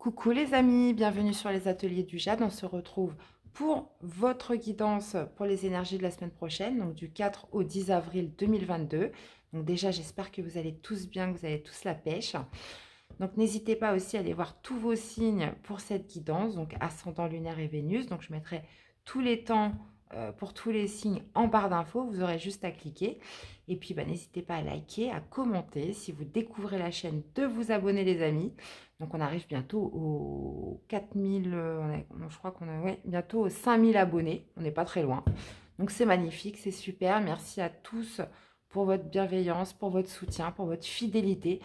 Coucou les amis, bienvenue sur les ateliers du Jade. On se retrouve pour votre guidance pour les énergies de la semaine prochaine, donc du 4 au 10 avril 2022. Donc déjà, j'espère que vous allez tous bien, que vous avez tous la pêche. Donc n'hésitez pas aussi à aller voir tous vos signes pour cette guidance, donc ascendant lunaire et Vénus. Donc je mettrai tous les temps pour tous les signes en barre d'infos, vous aurez juste à cliquer. Et puis n'hésitez pas à liker, à commenter. Si vous découvrez la chaîne, de vous abonner les amis. Donc on arrive bientôt aux 4000, je crois qu'on a bientôt aux 5000 abonnés. On n'est pas très loin. Donc c'est magnifique, c'est super. Merci à tous pour votre bienveillance, pour votre soutien, pour votre fidélité.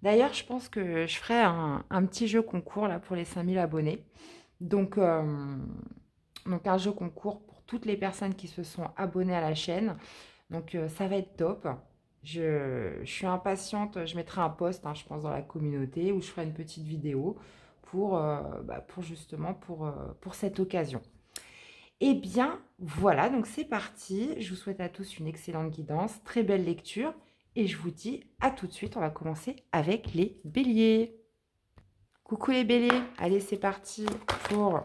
D'ailleurs, je pense que je ferai un petit jeu concours là pour les 5000 abonnés. Donc un jeu concours pour toutes les personnes qui se sont abonnées à la chaîne. Donc ça va être top. Je suis impatiente. Je mettrai un post, je pense, dans la communauté où je ferai une petite vidéo pour justement pour cette occasion. Eh bien, voilà, donc c'est parti. Je vous souhaite à tous une excellente guidance, très belle lecture. Et je vous dis à tout de suite. On va commencer avec les béliers. Coucou les béliers. Allez, c'est parti pour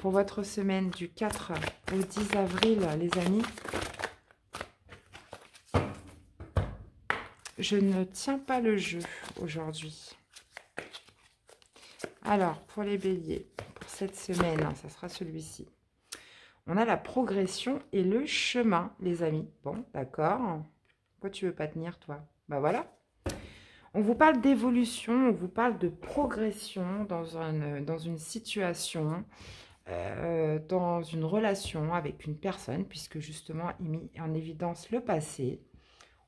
votre semaine du 4 au 10 avril, les amis. Je ne tiens pas le jeu aujourd'hui. Alors, pour les béliers, pour cette semaine, ça sera celui-ci. On a la progression et le chemin, les amis. Bon, d'accord. Pourquoi tu veux pas tenir, toi? Bah voilà. On vous parle d'évolution, on vous parle de progression dans une situation, dans une relation avec une personne, puisque justement, il met en évidence le passé.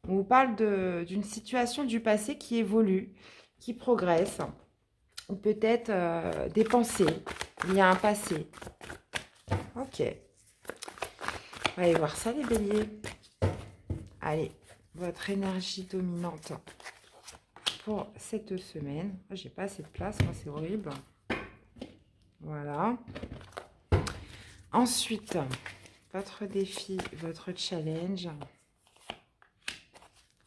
On vous parle d'une situation du passé qui évolue, qui progresse, ou peut-être des pensées. Il y a un passé. Ok. On va aller voir ça, les béliers. Allez, votre énergie dominante pour cette semaine. Oh, j'ai pas assez de place, moi, c'est horrible. Voilà. Ensuite, votre défi, votre challenge.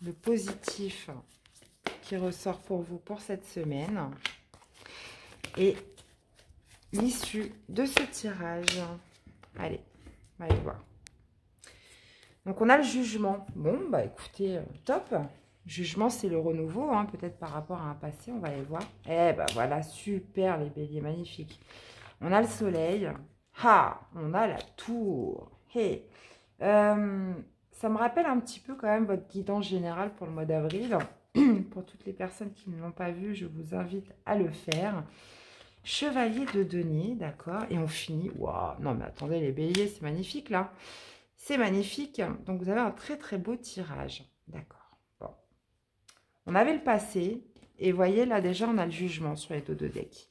Le positif qui ressort pour vous pour cette semaine. Et l'issue de ce tirage. Allez, on va aller voir. Donc, on a le jugement. Bon, bah écoutez, top. Jugement, c'est le renouveau, peut-être par rapport à un passé. On va aller voir. Eh ben voilà, super les béliers, magnifique. On a le soleil. Ah, on a la tour. Hey. Ça me rappelle un petit peu quand même votre guidance générale pour le mois d'avril. Pour toutes les personnes qui ne l'ont pas vu, je vous invite à le faire. Chevalier de denier, d'accord. Et on finit. Waouh, non mais attendez les béliers, c'est magnifique là. C'est magnifique. Donc vous avez un très très beau tirage. D'accord. Bon. On avait le passé. Et vous voyez là déjà on a le jugement sur les deux de deck.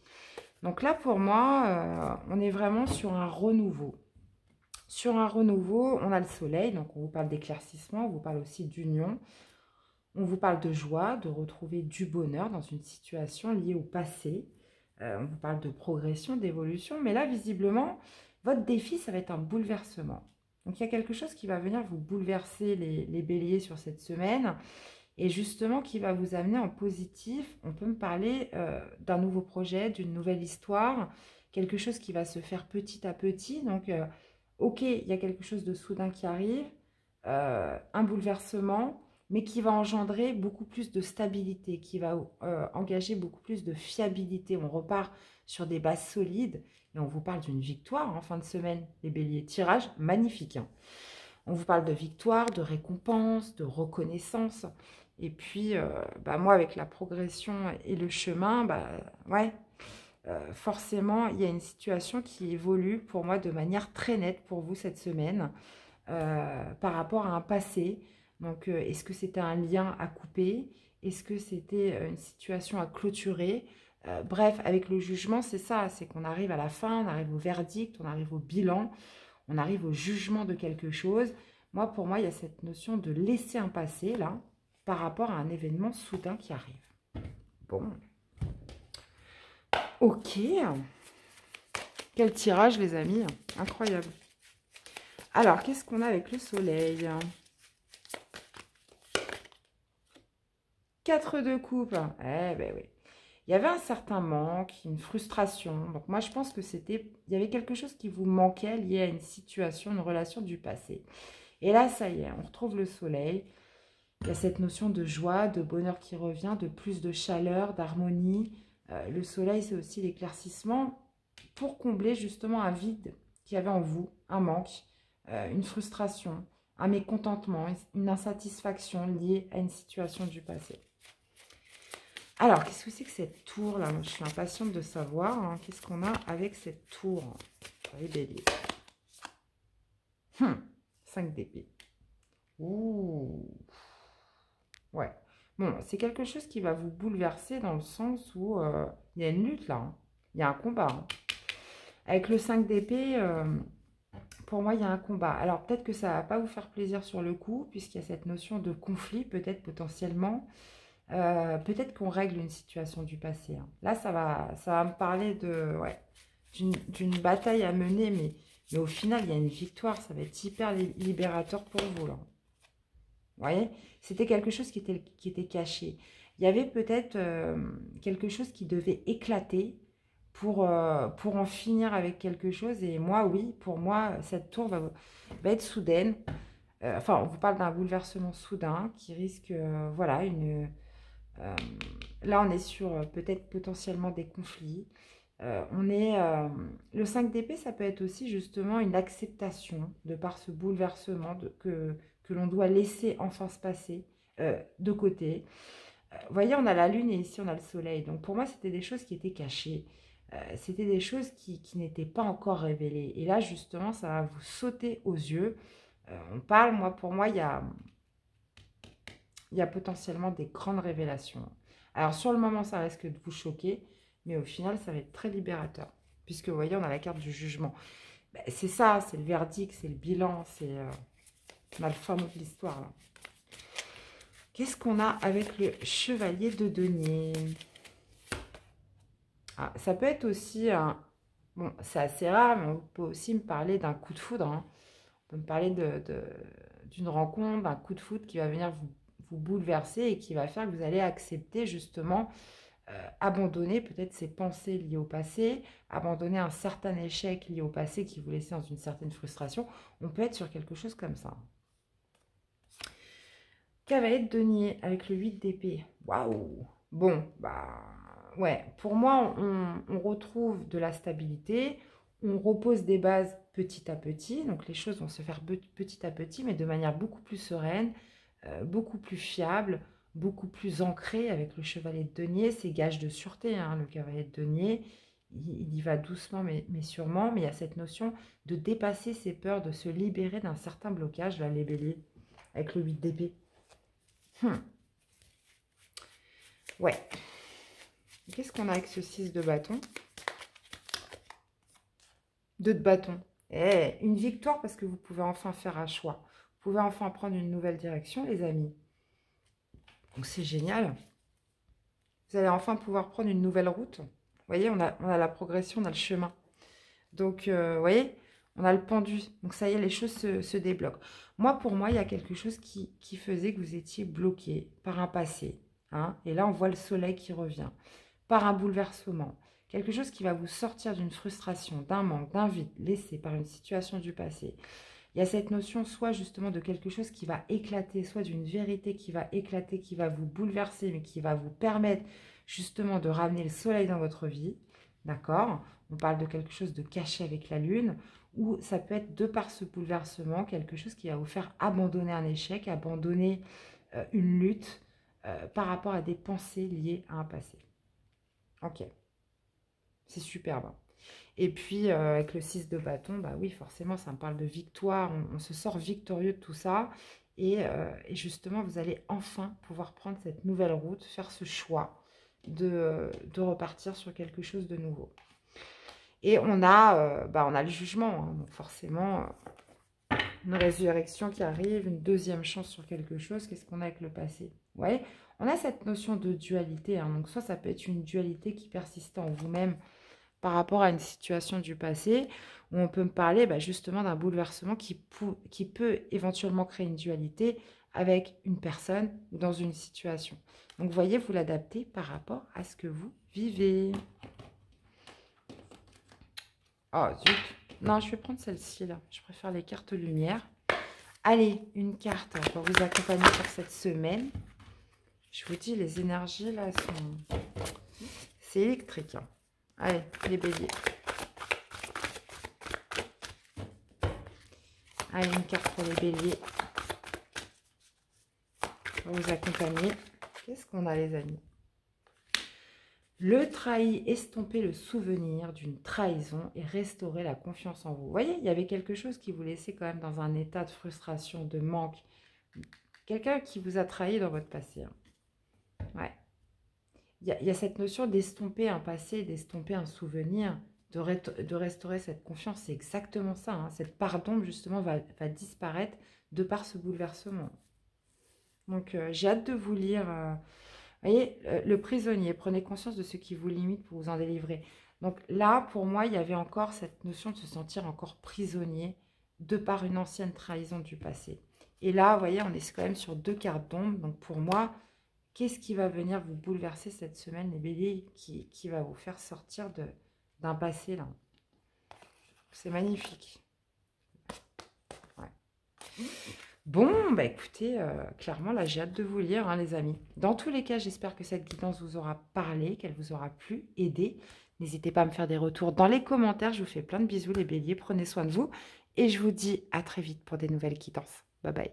Donc là pour moi, on est vraiment sur un renouveau. Sur un renouveau, on a le soleil, donc on vous parle d'éclaircissement, on vous parle aussi d'union. On vous parle de joie, de retrouver du bonheur dans une situation liée au passé. On vous parle de progression, d'évolution. Mais là, visiblement, votre défi, ça va être un bouleversement. Donc, il y a quelque chose qui va venir vous bouleverser les béliers sur cette semaine. Et justement, qui va vous amener en positif. On peut me parler d'un nouveau projet, d'une nouvelle histoire. Quelque chose qui va se faire petit à petit. Donc, ok, il y a quelque chose de soudain qui arrive. Un bouleversement, mais qui va engendrer beaucoup plus de stabilité, qui va engager beaucoup plus de fiabilité. On repart sur des bases solides et on vous parle d'une victoire en fin de semaine, les béliers. Tirage magnifique. On vous parle de victoire, de récompense, de reconnaissance. Et puis, moi, avec la progression et le chemin, forcément, il y a une situation qui évolue pour moi de manière très nette pour vous cette semaine par rapport à un passé. Donc, est-ce que c'était un lien à couper? Est-ce que c'était une situation à clôturer? Bref, avec le jugement, c'est ça, c'est qu'on arrive à la fin, on arrive au verdict, on arrive au bilan, on arrive au jugement de quelque chose. Moi, pour moi, il y a cette notion de laisser un passé, là, par rapport à un événement soudain qui arrive. Bon. Ok. Quel tirage, les amis. Incroyable. Alors, qu'est-ce qu'on a avec le soleil? 4 de coupe. Eh ben oui. Il y avait un certain manque, une frustration. Donc moi, je pense que il y avait quelque chose qui vous manquait lié à une situation, une relation du passé. Et là, ça y est, on retrouve le soleil. Il y a cette notion de joie, de bonheur qui revient, de plus de chaleur, d'harmonie. Le soleil, c'est aussi l'éclaircissement pour combler justement un vide qu'il y avait en vous, un manque, une frustration, un mécontentement, une insatisfaction liée à une situation du passé. Alors, qu'est-ce que c'est que cette tour là? Moi, je suis impatiente de savoir. Hein, qu'est-ce qu'on a avec cette tour? Les béliers. 5 d'épée. Ouh. Ouais. Bon, c'est quelque chose qui va vous bouleverser dans le sens où il y a une lutte là. Hein. Il y a un combat. Hein. Avec le 5 d'épée, pour moi, il y a un combat. Alors, peut-être que ça ne va pas vous faire plaisir sur le coup, puisqu'il y a cette notion de conflit, peut-être potentiellement. Peut-être qu'on règle une situation du passé. Hein. Là, ça va me parler de, ouais, d'une bataille à mener, mais au final, il y a une victoire. Ça va être hyper libérateur pour vous. Là. Vous voyez? C'était quelque chose qui était caché. Il y avait peut-être quelque chose qui devait éclater pour en finir avec quelque chose. Et moi, oui, pour moi, cette tour va être soudaine. Enfin, on vous parle d'un bouleversement soudain qui risque, voilà, là, on est sur peut-être potentiellement des conflits. Le 5 d'épée, ça peut être aussi justement une acceptation de par ce bouleversement que l'on doit laisser enfin se passer de côté. Vous voyez, on a la lune et ici on a le soleil. Donc pour moi, c'était des choses qui étaient cachées. C'était des choses qui n'étaient pas encore révélées. Et là, justement, ça va vous sauter aux yeux. On parle, pour moi, il y a potentiellement des grandes révélations. Alors, sur le moment, ça risque de vous choquer, mais au final, ça va être très libérateur. Puisque, vous voyez, on a la carte du jugement. Ben, c'est ça, c'est le verdict, c'est le bilan, c'est on a le fin mot de l'histoire. Qu'est-ce qu'on a avec le chevalier de denier? Ah, ça peut être aussi un... Bon, c'est assez rare, mais on peut aussi me parler d'un coup de foudre. Hein. On peut me parler d'une rencontre, d'un coup de foudre qui va venir vous bouleverser et qui va faire que vous allez accepter justement, abandonner peut-être ces pensées liées au passé, abandonner un certain échec lié au passé qui vous laissait dans une certaine frustration. On peut être sur quelque chose comme ça. Cavalier de denier avec le 8 d'épée. Waouh! Bon, bah ouais, pour moi, on retrouve de la stabilité, on repose des bases petit à petit, donc les choses vont se faire petit à petit, mais de manière beaucoup plus sereine, beaucoup plus fiable, beaucoup plus ancrée avec le chevalier de denier. C'est gage de sûreté, hein, le cavalier de denier. Il y va doucement, mais sûrement, mais il y a cette notion de dépasser ses peurs, de se libérer d'un certain blocage, là, les béliers, avec le 8 d'épée. Ouais. Qu'est-ce qu'on a avec ce 6 de bâton? 2 de bâton. Une victoire parce que vous pouvez enfin faire un choix. Vous pouvez enfin prendre une nouvelle direction, les amis. Donc, c'est génial. Vous allez enfin pouvoir prendre une nouvelle route. Vous voyez, on a la progression, on a le chemin. Donc, vous voyez, on a le pendu. Donc, ça y est, les choses se débloquent. Pour moi, il y a quelque chose qui faisait que vous étiez bloqué par un passé. Hein, et là, on voit le soleil qui revient. Par un bouleversement. Quelque chose qui va vous sortir d'une frustration, d'un manque, d'un vide laissé par une situation du passé. Il y a cette notion soit justement de quelque chose qui va éclater, soit d'une vérité qui va éclater, qui va vous bouleverser, mais qui va vous permettre justement de ramener le soleil dans votre vie. D'accord? On parle de quelque chose de caché avec la lune, ou ça peut être de par ce bouleversement, quelque chose qui va vous faire abandonner un échec, abandonner une lutte par rapport à des pensées liées à un passé. Ok, c'est superbe. Et puis, avec le 6 de bâton, bah oui, forcément, ça me parle de victoire. On se sort victorieux de tout ça. Et justement, vous allez enfin pouvoir prendre cette nouvelle route, faire ce choix de repartir sur quelque chose de nouveau. Et on a le jugement. Hein, donc forcément, une résurrection qui arrive, une deuxième chance sur quelque chose. Qu'est-ce qu'on a avec le passé? Ouais, on a cette notion de dualité. Hein, donc soit ça peut être une dualité qui persiste en vous-même, par rapport à une situation du passé, où on peut me parler justement d'un bouleversement qui peut éventuellement créer une dualité avec une personne ou dans une situation. Donc, vous voyez, vous l'adaptez par rapport à ce que vous vivez. Oh, zut. Non, je vais prendre celle-ci, là. Je préfère les cartes lumière. Allez, une carte pour vous accompagner pour cette semaine. Je vous dis, les énergies, là, sont... C'est électrique. Hein. Allez, les béliers. Allez, une carte pour les béliers. Pour vous accompagner. Qu'est-ce qu'on a, les amis? Le trahi, estomper le souvenir d'une trahison et restaurer la confiance en vous. Vous voyez, il y avait quelque chose qui vous laissait quand même dans un état de frustration, de manque. Quelqu'un qui vous a trahi dans votre passé. Hein. Ouais. Il y a cette notion d'estomper un passé, d'estomper un souvenir, de restaurer cette confiance. C'est exactement ça. Hein. Cette part d'ombre, justement, va disparaître de par ce bouleversement. Donc, j'ai hâte de vous lire... Vous voyez, le prisonnier, prenez conscience de ce qui vous limite pour vous en délivrer. Donc là, pour moi, il y avait encore cette notion de se sentir encore prisonnier de par une ancienne trahison du passé. Et là, vous voyez, on est quand même sur 2 cartes d'ombre. Donc pour moi, qu'est-ce qui va venir vous bouleverser cette semaine, les béliers, qui va vous faire sortir d'un passé là? C'est magnifique. Ouais. Bon, bah écoutez, clairement, là, j'ai hâte de vous lire, hein, les amis. Dans tous les cas, j'espère que cette guidance vous aura parlé, qu'elle vous aura plu, aidé. N'hésitez pas à me faire des retours dans les commentaires. Je vous fais plein de bisous, les béliers. Prenez soin de vous. Et je vous dis à très vite pour des nouvelles guidances. Bye bye.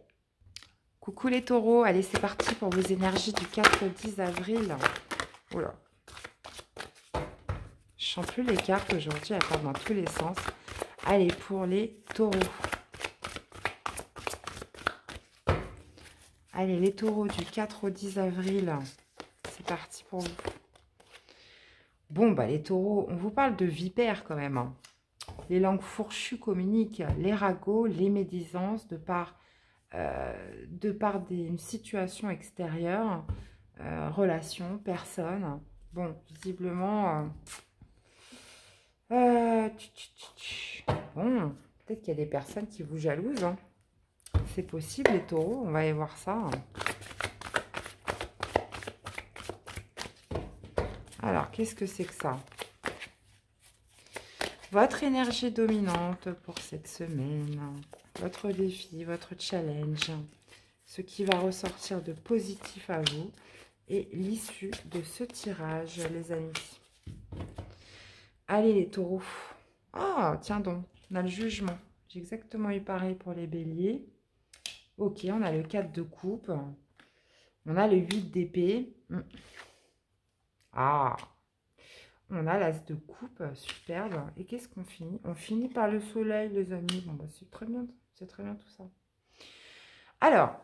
Coucou les taureaux. Allez, c'est parti pour vos énergies du 4 au 10 avril. Oula. Je sens plus les cartes aujourd'hui, elles partent dans tous les sens. Allez, pour les taureaux. Allez, les taureaux du 4 au 10 avril, c'est parti pour vous. Bon, bah les taureaux, on vous parle de vipères quand même. Hein. Les langues fourchues communiquent les ragots, les médisances de par une situation extérieure, relations, personnes. Bon, visiblement... bon, peut-être qu'il y a des personnes qui vous jalousent. Hein. C'est possible, les taureaux, on va aller voir ça. Alors, qu'est-ce que c'est que ça? Votre énergie dominante pour cette semaine, votre défi, votre challenge, ce qui va ressortir de positif à vous et l'issue de ce tirage, les amis. Allez, les taureaux. Ah, tiens donc, on a le jugement. J'ai exactement eu pareil pour les béliers. Ok, on a le 4 de coupe. On a le 8 d'épée. Ah, on a l'as de coupe, superbe. Et qu'est-ce qu'on finit? On finit par le soleil, les amis. Bon, bah, c'est très bien tout ça. Alors,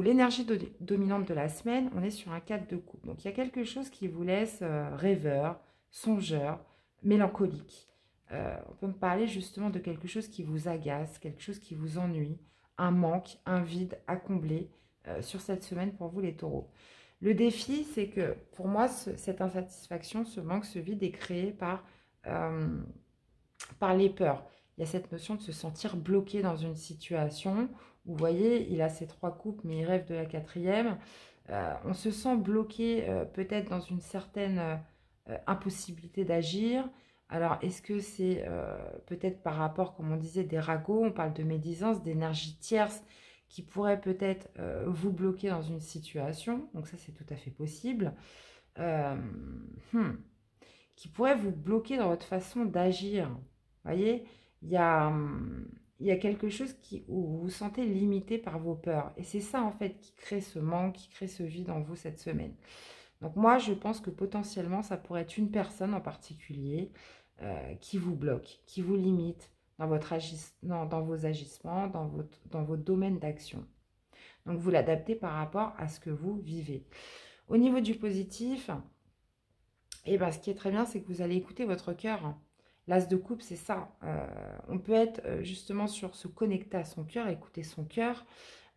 l'énergie dominante de la semaine, on est sur un 4 de coupe. Donc, il y a quelque chose qui vous laisse rêveur, songeur, mélancolique. On peut me parler justement de quelque chose qui vous agace, quelque chose qui vous ennuie, un manque, un vide à combler sur cette semaine pour vous les taureaux. Le défi, c'est que pour moi, cette insatisfaction, ce manque, ce vide est créé par les peurs. Il y a cette notion de se sentir bloqué dans une situation où, vous voyez, il a ses 3 coupes, mais il rêve de la 4e. On se sent bloqué peut-être dans une certaine impossibilité d'agir. Alors, est-ce que c'est peut-être par rapport, comme on disait, des ragots, on parle de médisance, d'énergie tierce qui pourrait peut-être vous bloquer dans une situation. Donc ça, c'est tout à fait possible. Qui pourrait vous bloquer dans votre façon d'agir. Vous voyez, il y a quelque chose où vous vous sentez limité par vos peurs. Et c'est ça, en fait, qui crée ce manque, qui crée ce vide en vous cette semaine. Donc moi, je pense que potentiellement, ça pourrait être une personne en particulier qui vous bloque, qui vous limite dans vos agissements, dans votre domaine d'action. Donc, vous l'adaptez par rapport à ce que vous vivez. Au niveau du positif, eh ben, ce qui est très bien, c'est que vous allez écouter votre cœur. L'as de coupe, c'est ça. On peut être justement sur se connecter à son cœur, écouter son cœur.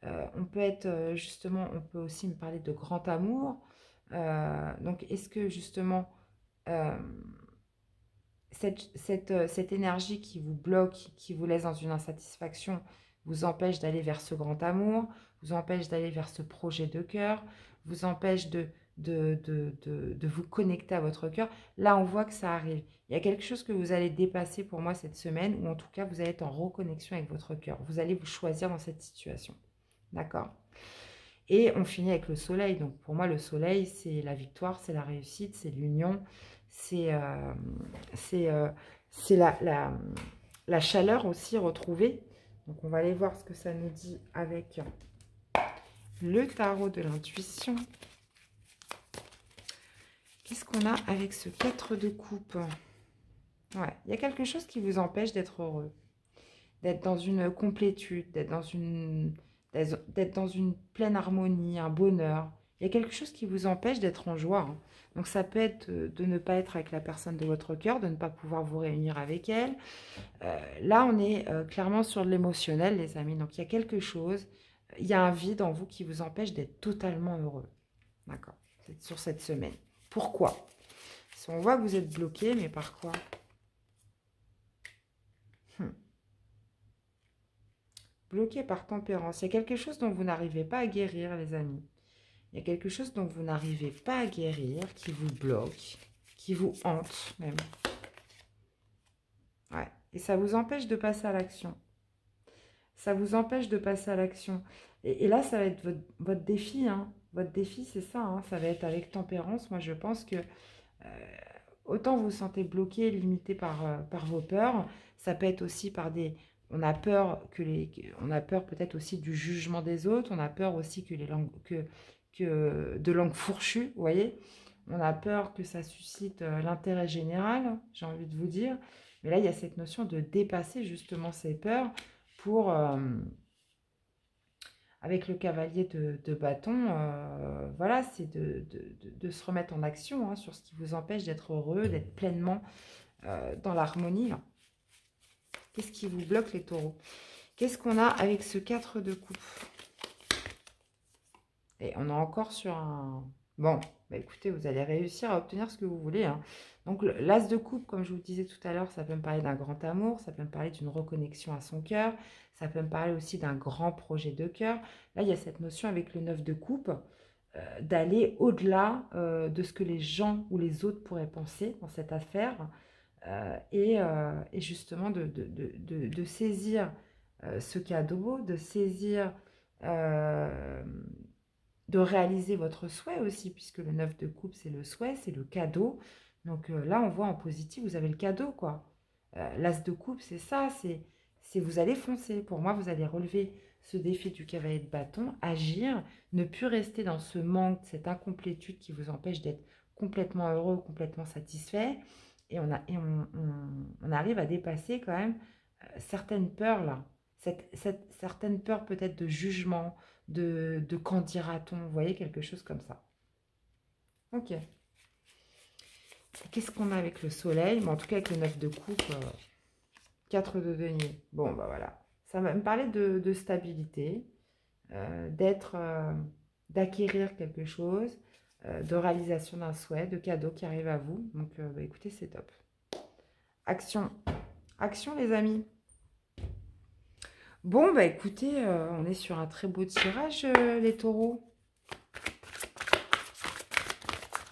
On peut être justement, on peut aussi me parler de grand amour. Donc, est-ce que justement, cette énergie qui vous bloque, qui vous laisse dans une insatisfaction, vous empêche d'aller vers ce grand amour, vous empêche d'aller vers ce projet de cœur, vous empêche de de vous connecter à votre cœur. Là, on voit que ça arrive. Il y a quelque chose que vous allez dépasser pour moi cette semaine, ou en tout cas, vous allez être en reconnexion avec votre cœur. Vous allez vous choisir dans cette situation. D'accord? Et on finit avec le soleil. Donc, pour moi, le soleil, c'est la victoire, c'est la réussite, c'est l'union, c'est la chaleur aussi retrouvée. Donc, on va aller voir ce que ça nous dit avec le tarot de l'intuition. Qu'est-ce qu'on a avec ce 4 de coupe? Ouais, il y a quelque chose qui vous empêche d'être heureux, d'être dans une complétude, d'être dans une pleine harmonie, un bonheur. Il y a quelque chose qui vous empêche d'être en joie. Hein. Donc ça peut être de ne pas être avec la personne de votre cœur, de ne pas pouvoir vous réunir avec elle. Là, on est clairement sur de l'émotionnel, les amis. Donc il y a quelque chose, il y a un vide en vous qui vous empêche d'être totalement heureux. D'accord? C'est sur cette semaine. Pourquoi? Si on voit que vous êtes bloqué, mais par quoi? Bloqué par tempérance. Il y a quelque chose dont vous n'arrivez pas à guérir, les amis. Il y a quelque chose dont vous n'arrivez pas à guérir, qui vous bloque, qui vous hante même. Ouais. Et ça vous empêche de passer à l'action. Ça vous empêche de passer à l'action. Et là, ça va être votre défi. Hein. Votre défi, c'est ça. Hein. Ça va être avec tempérance. Moi, je pense que autant vous vous sentez bloqué, limité par vos peurs, ça peut être aussi par des... On a peur peut-être aussi du jugement des autres. On a peur aussi que de langues fourchues, vous voyez. On a peur que ça suscite l'intérêt général, j'ai envie de vous dire. Mais là, il y a cette notion de dépasser justement ces peurs pour, avec le cavalier de bâton, voilà, c'est de se remettre en action hein, sur ce qui vous empêche d'être heureux, d'être pleinement dans l'harmonie. Qu'est-ce qui vous bloque, les taureaux? Qu'est-ce qu'on a avec ce 4 de coupe? Et on est encore sur un... Bon, bah écoutez, vous allez réussir à obtenir ce que vous voulez. Hein. Donc, l'as de coupe, comme je vous disais tout à l'heure, ça peut me parler d'un grand amour, ça peut me parler d'une reconnexion à son cœur, ça peut me parler aussi d'un grand projet de cœur. Là, il y a cette notion avec le 9 de coupe, d'aller au-delà de ce que les gens ou les autres pourraient penser dans cette affaire, et justement de saisir ce cadeau, de saisir... de réaliser votre souhait aussi, puisque le 9 de coupe, c'est le souhait, c'est le cadeau. Donc là, on voit en positif, vous avez le cadeau, quoi. L'as de coupe, c'est ça, c'est vous allez foncer. Pour moi, vous allez relever ce défi du cavalier de bâton, agir, ne plus rester dans ce manque, cette incomplétude qui vous empêche d'être complètement heureux, complètement satisfait. Et on arrive à dépasser quand même certaines peurs, là. Certaines peurs peut-être de jugement, de qu'en dira-t-on, vous voyez, quelque chose comme ça. Ok. Qu'est-ce qu'on a avec le soleil? En tout cas, avec le 9 de coupe, 4 de denier. Bon, bah voilà. Ça va me parler de stabilité, d'acquérir quelque chose, de réalisation d'un souhait, de cadeau qui arrive à vous. Donc, bah, écoutez, c'est top. Action. Action, les amis. Bon, bah écoutez, on est sur un très beau tirage, les taureaux.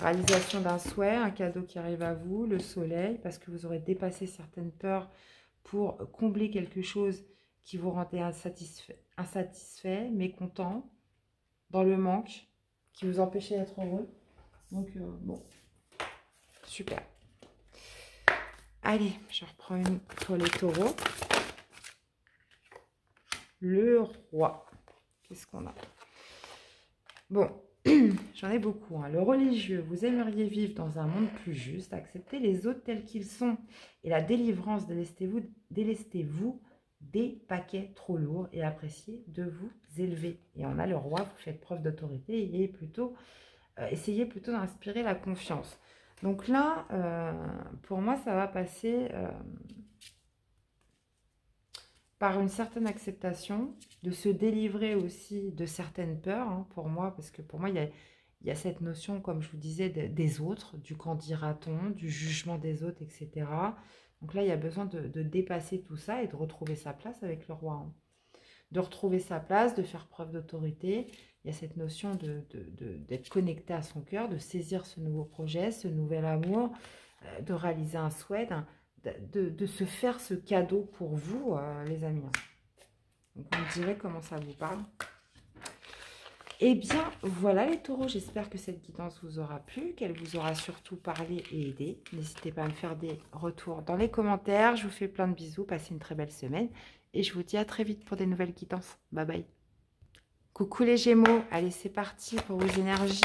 Réalisation d'un souhait, un cadeau qui arrive à vous, le soleil, parce que vous aurez dépassé certaines peurs pour combler quelque chose qui vous rendait insatisfait, mécontent, dans le manque, qui vous empêchait d'être heureux. Donc, bon, super. Allez, je reprends une pour les taureaux. Le roi. Qu'est-ce qu'on a? Bon, j'en ai beaucoup. Hein. Le religieux, vous aimeriez vivre dans un monde plus juste, accepter les autres tels qu'ils sont. Et la délivrance, délestez-vous des paquets trop lourds et appréciez de vous élever. Et on a le roi, vous faites preuve d'autorité et essayez plutôt d'inspirer la confiance. Donc là, pour moi, ça va passer... par une certaine acceptation, de se délivrer aussi de certaines peurs, hein, pour moi, parce que pour moi, il y a cette notion, comme je vous disais, des autres, du qu'en dira-t-on, du jugement des autres, etc. Donc là, il y a besoin de dépasser tout ça et de retrouver sa place avec le roi. Hein. De retrouver sa place, de faire preuve d'autorité. il y a cette notion d'être connecté à son cœur, de saisir ce nouveau projet, ce nouvel amour, de réaliser un souhait, de se faire ce cadeau pour vous, les amis. Donc, vous me direz comment ça vous parle. Eh bien, voilà les taureaux, j'espère que cette guidance vous aura plu, qu'elle vous aura surtout parlé et aidé. N'hésitez pas à me faire des retours dans les commentaires. Je vous fais plein de bisous, passez une très belle semaine. Et je vous dis à très vite pour des nouvelles guidances. Bye bye. Coucou les Gémeaux, allez c'est parti pour vos énergies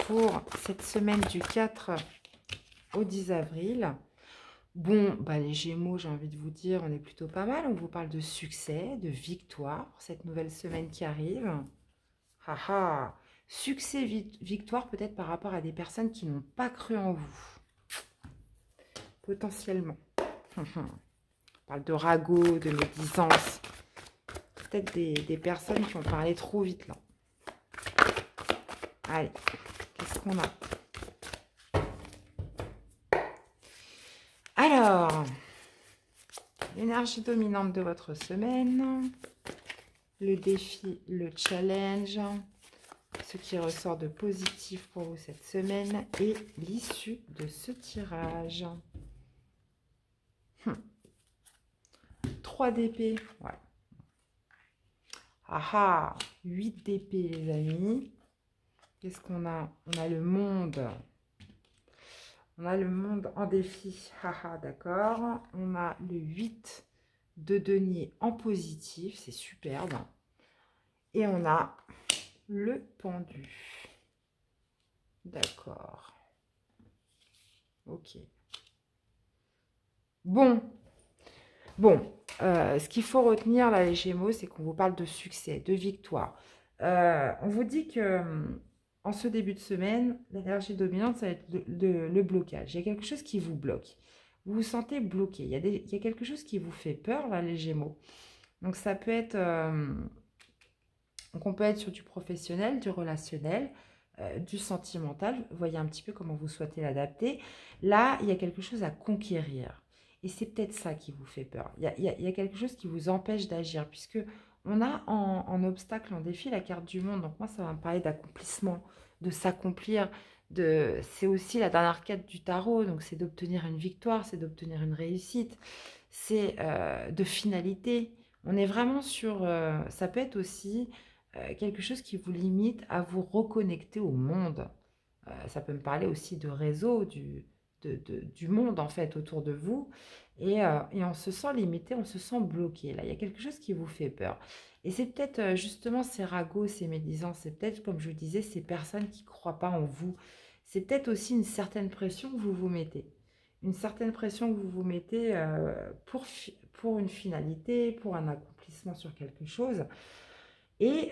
pour cette semaine du 4 au 10 avril. Bon, bah les Gémeaux, j'ai envie de vous dire, on est plutôt pas mal. On vous parle de succès, de victoire pour cette nouvelle semaine qui arrive. Haha, succès, victoire peut-être par rapport à des personnes qui n'ont pas cru en vous. Potentiellement. On parle de ragot, de médisance. Peut-être des personnes qui ont parlé trop vite là. Allez, qu'est-ce qu'on a? Alors, l'énergie dominante de votre semaine, le défi, le challenge, ce qui ressort de positif pour vous cette semaine et l'issue de ce tirage. 3 d'épée, ouais. Ah, 8 d'épée les amis. Qu'est-ce qu'on a? On a le monde. On a le monde en défi. Haha, d'accord. On a le 8 de denier en positif. C'est superbe. Et on a le pendu. D'accord. Ok. Bon. Ce qu'il faut retenir là, les Gémeaux, c'est qu'on vous parle de succès, de victoire. On vous dit que en ce début de semaine, l'énergie dominante, ça va être le blocage. Il y a quelque chose qui vous bloque. Vous vous sentez bloqué. Il y a quelque chose qui vous fait peur, là, les Gémeaux. Donc, ça peut être... donc, on peut être sur du professionnel, du relationnel, du sentimental. Vous voyez un petit peu comment vous souhaitez l'adapter. Là, il y a quelque chose à conquérir. Et c'est peut-être ça qui vous fait peur. Il y a quelque chose qui vous empêche d'agir, puisque on a en obstacle, en défi, la carte du monde. Donc moi, ça va me parler d'accomplissement, de s'accomplir. C'est aussi la dernière carte du tarot. Donc c'est d'obtenir une victoire, c'est d'obtenir une réussite. C'est de finalité. On est vraiment sur... ça peut être aussi quelque chose qui vous limite à vous reconnecter au monde. Ça peut me parler aussi de réseau, du monde en fait autour de vous. Et on se sent limité, on se sent bloqué. Là, il y a quelque chose qui vous fait peur. Et c'est peut-être justement ces ragots, ces médisants, c'est peut-être, comme je vous disais, ces personnes qui ne croient pas en vous. C'est peut-être aussi une certaine pression que vous vous mettez. Une certaine pression que vous vous mettez pour une finalité, pour un accomplissement sur quelque chose. Et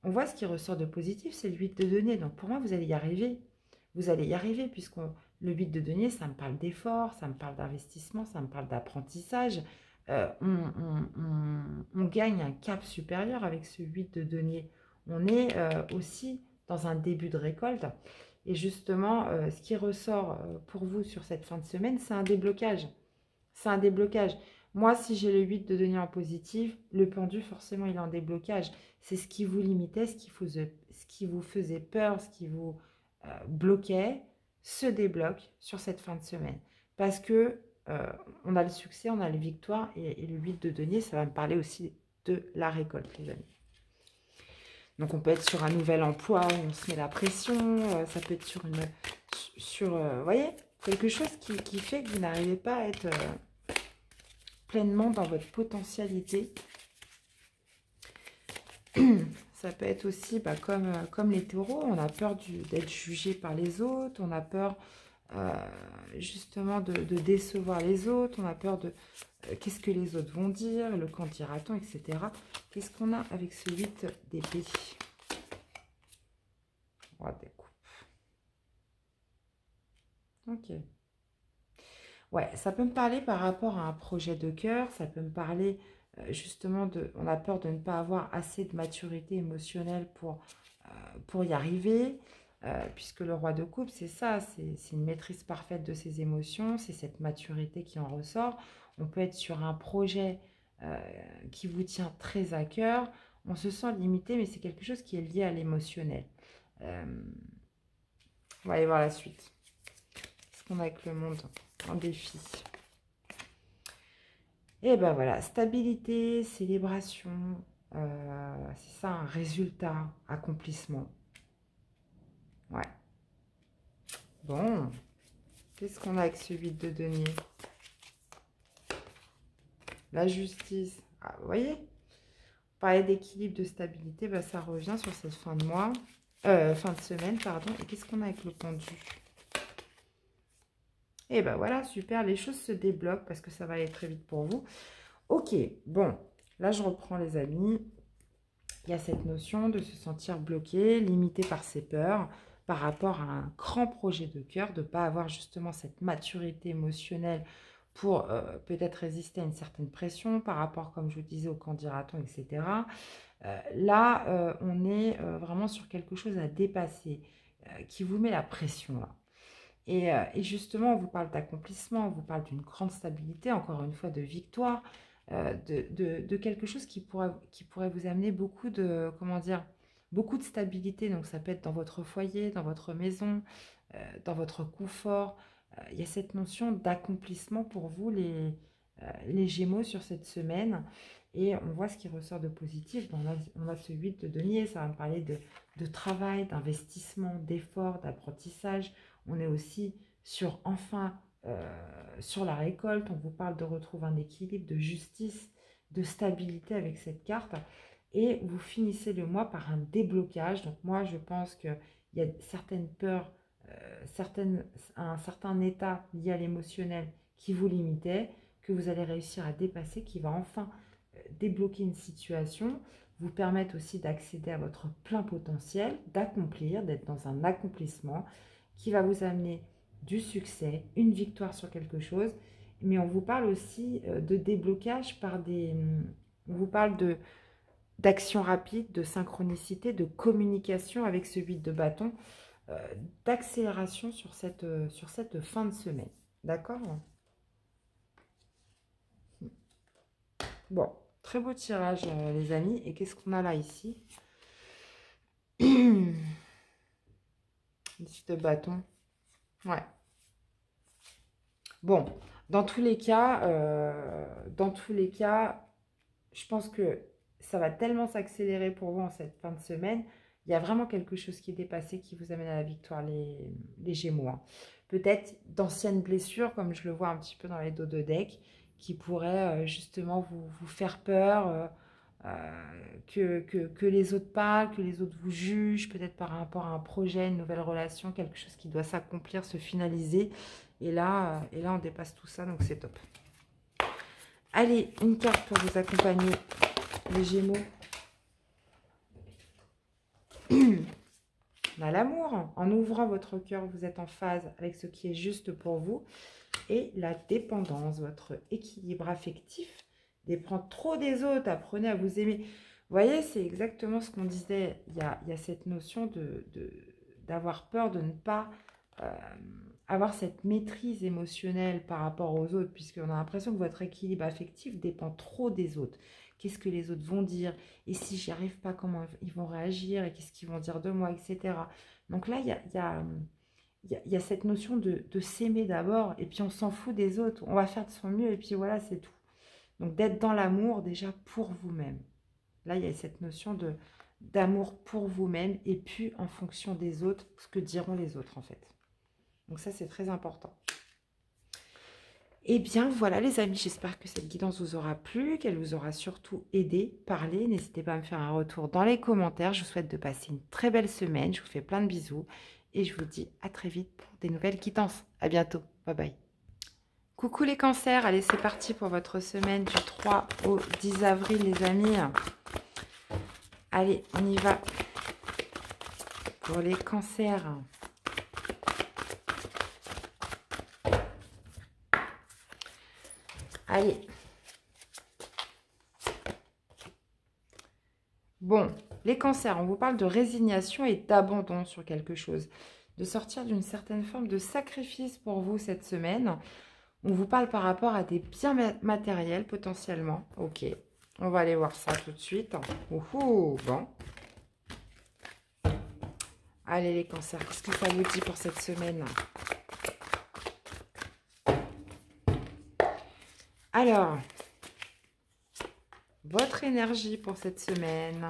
on voit ce qui ressort de positif, c'est le 8 de denier. Donc pour moi, vous allez y arriver. Vous allez y arriver puisque le 8 de denier, ça me parle d'effort, ça me parle d'investissement, ça me parle d'apprentissage. On gagne un cap supérieur avec ce 8 de denier. On est aussi dans un début de récolte. Et justement, ce qui ressort pour vous sur cette fin de semaine, c'est un déblocage. C'est un déblocage. Moi, si j'ai le 8 de denier en positif, le pendu, forcément, il est en déblocage. C'est ce qui vous limitait, ce qui vous faisait peur, ce qui vous bloquait, se débloque sur cette fin de semaine. Parce que on a le succès, on a les victoires, et le 8 de denier, ça va me parler aussi de la récolte, les amis. Donc, on peut être sur un nouvel emploi où on se met la pression, ça peut être sur vous voyez, quelque chose qui fait que vous n'arrivez pas à être... pleinement dans votre potentialité. Ça peut être aussi comme les taureaux, on a peur d'être jugé par les autres, on a peur justement de décevoir les autres, on a peur de qu'est-ce que les autres vont dire, le quand dira-t-on, etc. Qu'est-ce qu'on a avec ce 8 d'épée? Roi des coupes. Ok. Ouais, ça peut me parler par rapport à un projet de cœur, ça peut me parler justement on a peur de ne pas avoir assez de maturité émotionnelle pour y arriver, puisque le roi de coupe, c'est ça, c'est une maîtrise parfaite de ses émotions, c'est cette maturité qui en ressort. On peut être sur un projet qui vous tient très à cœur, On se sent limité, mais c'est quelque chose qui est lié à l'émotionnel. On va aller voir la suite. Qu'est-ce qu'on a avec le monde en défi? Et ben voilà, stabilité, célébration, c'est ça, un résultat, accomplissement. Ouais. Bon, qu'est-ce qu'on a avec ce 8 de denier? La justice. Ah, vous voyez, parler d'équilibre, de stabilité, bah, ça revient sur cette fin de mois, fin de semaine, pardon. Et qu'est-ce qu'on a avec le pendu? Et ben voilà, super, les choses se débloquent parce que ça va aller très vite pour vous. Ok, bon, là je reprends les amis. Il y a cette notion de se sentir bloqué, limité par ses peurs, par rapport à un grand projet de cœur, de ne pas avoir justement cette maturité émotionnelle pour peut-être résister à une certaine pression par rapport, comme je vous disais, au candidaton, etc. Là, on est vraiment sur quelque chose à dépasser, qui vous met la pression là. Et justement, on vous parle d'accomplissement, on vous parle d'une grande stabilité, encore une fois, de victoire, de quelque chose qui pourrait vous amener beaucoup de, comment dire, beaucoup de stabilité. Donc, ça peut être dans votre foyer, dans votre maison, dans votre confort. Il y a cette notion d'accomplissement pour vous, les Gémeaux, sur cette semaine. Et on voit ce qui ressort de positif. On a ce 8 de denier, ça va me parler de travail, d'investissement, d'effort, d'apprentissage. On est aussi sur, enfin, sur la récolte. On vous parle de retrouver un équilibre, de justice, de stabilité avec cette carte. Et vous finissez le mois par un déblocage. Donc moi, je pense qu'il y a certaines peurs, un certain état lié à l'émotionnel qui vous limitait, que vous allez réussir à dépasser, qui va enfin débloquer une situation, vous permettre aussi d'accéder à votre plein potentiel, d'accomplir, d'être dans un accomplissement qui va vous amener du succès, une victoire sur quelque chose. Mais on vous parle aussi de déblocage par des... On vous parle d'action rapide, de synchronicité, de communication avec ce 8 de bâton, d'accélération sur cette fin de semaine. D'accord? Bon, très beau tirage, les amis. Et qu'est-ce qu'on a là, ici? 10 de bâton. Ouais. Bon, dans tous les cas, je pense que ça va tellement s'accélérer pour vous en cette fin de semaine. Il y a vraiment quelque chose qui est dépassé qui vous amène à la victoire, les Gémeaux. Hein. Peut-être d'anciennes blessures, comme je le vois un petit peu dans les dos de deck, qui pourraient justement vous faire peur, que les autres parlent, que les autres vous jugent, peut-être par rapport à un projet, une nouvelle relation, quelque chose qui doit s'accomplir, se finaliser. Et là, on dépasse tout ça, donc c'est top. Allez, une carte pour vous accompagner, les Gémeaux. On a l'amour. En ouvrant votre cœur, vous êtes en phase avec ce qui est juste pour vous. Et la dépendance, votre équilibre affectif, dépend trop des autres. Apprenez à vous aimer. Vous voyez, c'est exactement ce qu'on disait. Il y a cette notion d'avoir peur de ne pas avoir cette maîtrise émotionnelle par rapport aux autres, puisqu'on a l'impression que votre équilibre affectif dépend trop des autres. Qu'est-ce que les autres vont dire? Et si j'y arrive pas, comment ils vont réagir? Et qu'est-ce qu'ils vont dire de moi, etc. Donc là, il y a cette notion de s'aimer d'abord, et puis on s'en fout des autres. On va faire de son mieux, et puis voilà, c'est tout. Donc d'être dans l'amour déjà pour vous-même. Là, il y a cette notion d'amour pour vous-même, et puis en fonction des autres, ce que diront les autres en fait. Donc ça, c'est très important. Eh bien, voilà les amis, j'espère que cette guidance vous aura plu, qu'elle vous aura surtout aidé, parlé. N'hésitez pas à me faire un retour dans les commentaires. Je vous souhaite de passer une très belle semaine. Je vous fais plein de bisous et je vous dis à très vite pour des nouvelles guidances. À bientôt. Bye bye. Coucou les cancers. Allez, c'est parti pour votre semaine du 3 au 10 avril, les amis. Allez, on y va pour les cancers. Allez. Bon, les cancers, on vous parle de résignation et d'abandon sur quelque chose. De sortir d'une certaine forme de sacrifice pour vous cette semaine. On vous parle par rapport à des biens matériels potentiellement. Ok. On va aller voir ça tout de suite. Ouhou, bon. Allez les cancers, qu'est-ce que ça vous dit pour cette semaine? Alors, votre énergie pour cette semaine,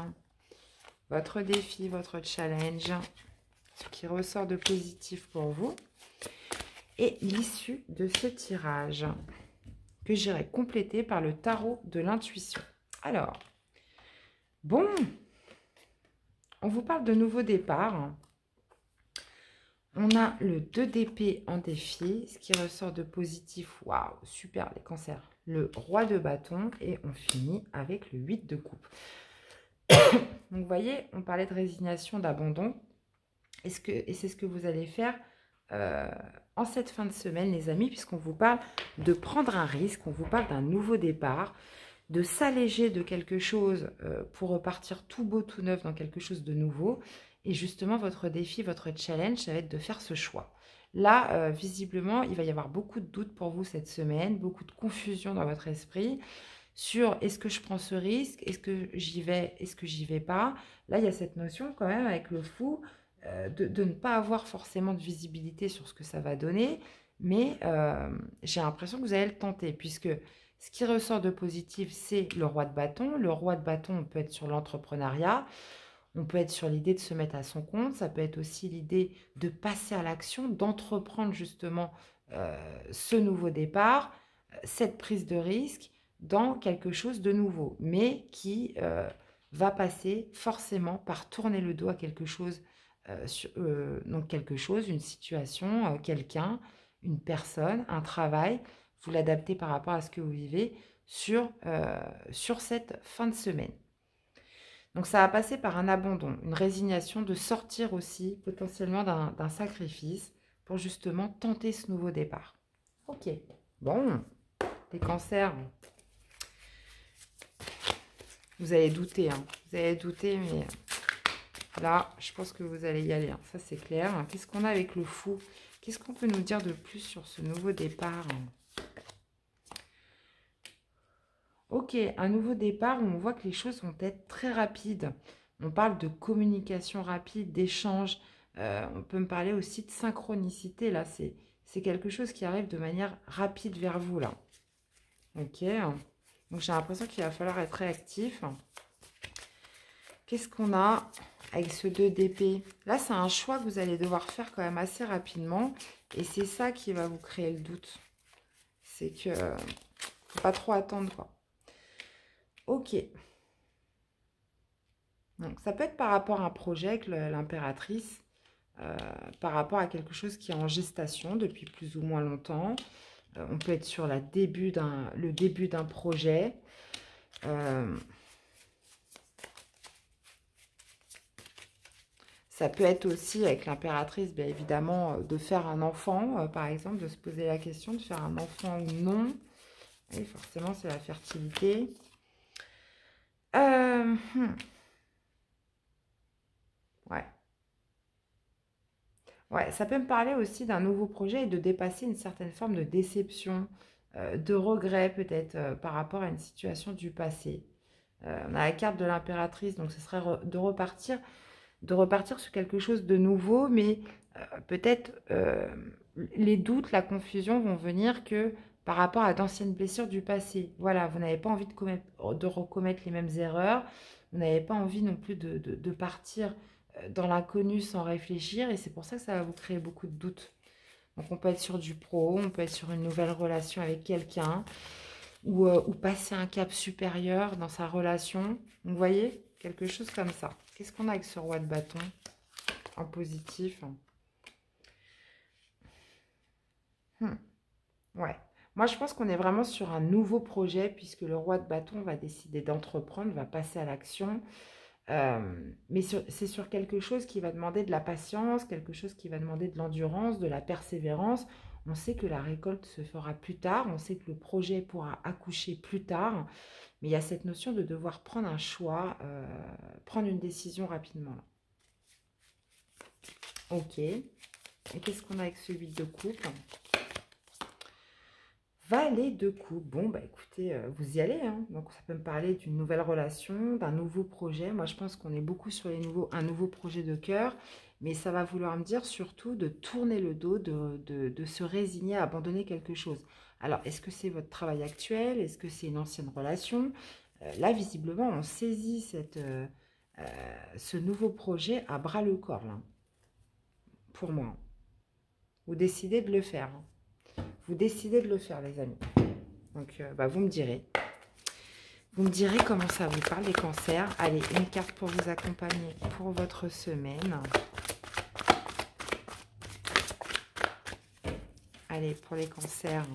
votre défi, votre challenge, ce qui ressort de positif pour vous, et l'issue de ce tirage que j'irai compléter par le tarot de l'intuition. Alors, bon, on vous parle de nouveau départ. On a le 2 d'épée en défi, ce qui ressort de positif. Waouh, super les cancers. Le roi de bâton et on finit avec le 8 de coupe. Donc, vous voyez, on parlait de résignation, d'abandon. Et c'est ce que vous allez faire en cette fin de semaine, les amis, puisqu'on vous parle de prendre un risque, on vous parle d'un nouveau départ, de s'alléger de quelque chose pour repartir tout beau, tout neuf dans quelque chose de nouveau. Et justement, votre défi, votre challenge, ça va être de faire ce choix. Là, visiblement, il va y avoir beaucoup de doutes pour vous cette semaine, beaucoup de confusion dans votre esprit sur est-ce que je prends ce risque, est-ce que j'y vais, est-ce que j'y vais pas. Là, il y a cette notion quand même avec le fou de ne pas avoir forcément de visibilité sur ce que ça va donner, mais j'ai l'impression que vous allez le tenter, puisque ce qui ressort de positif, c'est le roi de bâton. Le roi de bâton, on peut être sur l'entrepreneuriat, on peut être sur l'idée de se mettre à son compte, ça peut être aussi l'idée de passer à l'action, d'entreprendre justement ce nouveau départ, cette prise de risque dans quelque chose de nouveau, mais qui va passer forcément par tourner le dos à quelque chose, donc quelque chose, une situation, quelqu'un, une personne, un travail. Vous l'adaptez par rapport à ce que vous vivez sur cette fin de semaine. Donc ça va passer par un abandon, une résignation, de sortir aussi potentiellement d'un sacrifice pour justement tenter ce nouveau départ. Ok, bon, les cancers, vous allez douter, hein. Vous allez douter, mais là, je pense que vous allez y aller, hein. Ça c'est clair. Qu'est-ce qu'on a avec le fou? Qu'est-ce qu'on peut nous dire de plus sur ce nouveau départ? Ok, un nouveau départ où on voit que les choses vont être très rapides. On parle de communication rapide, d'échange. On peut me parler aussi de synchronicité. Là, c'est quelque chose qui arrive de manière rapide vers vous, là. Ok, donc j'ai l'impression qu'il va falloir être réactif. Qu'est-ce qu'on a avec ce 2 d'épée? Là, c'est un choix que vous allez devoir faire quand même assez rapidement. Et c'est ça qui va vous créer le doute. C'est que faut pas trop attendre, quoi. Ok. Donc, ça peut être par rapport à un projet avec l'impératrice, par rapport à quelque chose qui est en gestation depuis plus ou moins longtemps. On peut être sur le début d'un projet. Ça peut être aussi avec l'impératrice, bien évidemment, de faire un enfant, par exemple, de se poser la question de faire un enfant ou non. Oui, forcément, c'est la fertilité. Ouais. Ouais, ça peut me parler aussi d'un nouveau projet et de dépasser une certaine forme de déception, de regret peut-être par rapport à une situation du passé. On a la carte de l'impératrice, donc ce serait de repartir sur quelque chose de nouveau, mais peut-être les doutes, la confusion vont venir que par rapport à d'anciennes blessures du passé. Voilà, vous n'avez pas envie de recommettre les mêmes erreurs, vous n'avez pas envie non plus de partir dans l'inconnu sans réfléchir, et c'est pour ça que ça va vous créer beaucoup de doutes. Donc on peut être sur du pro, on peut être sur une nouvelle relation avec quelqu'un, ou passer un cap supérieur dans sa relation. Vous voyez, quelque chose comme ça. Qu'est-ce qu'on a avec ce roi de bâton en positif? Ouais. Moi, je pense qu'on est vraiment sur un nouveau projet puisque le roi de bâton va décider d'entreprendre, va passer à l'action. Mais c'est sur quelque chose qui va demander de la patience, quelque chose qui va demander de l'endurance, de la persévérance. On sait que la récolte se fera plus tard, on sait que le projet pourra accoucher plus tard, mais il y a cette notion de devoir prendre un choix, prendre une décision rapidement. Ok. Et qu'est-ce qu'on a avec ce 8 de coupe? Valet de coupe. Bon, bah écoutez, vous y allez, hein. Donc, ça peut me parler d'une nouvelle relation, d'un nouveau projet. Moi, je pense qu'on est beaucoup sur un nouveau projet de cœur. Mais ça va vouloir me dire surtout de tourner le dos, de se résigner à abandonner quelque chose. Alors, est-ce que c'est votre travail actuel? Est-ce que c'est une ancienne relation? Là, visiblement, on saisit ce nouveau projet à bras le corps, là, pour moi. Vous décidez de le faire, hein. Vous décidez de le faire, les amis. Donc, bah, vous me direz. Vous me direz comment ça vous parle, les cancers. Allez, une carte pour vous accompagner pour votre semaine. Allez, pour les cancers.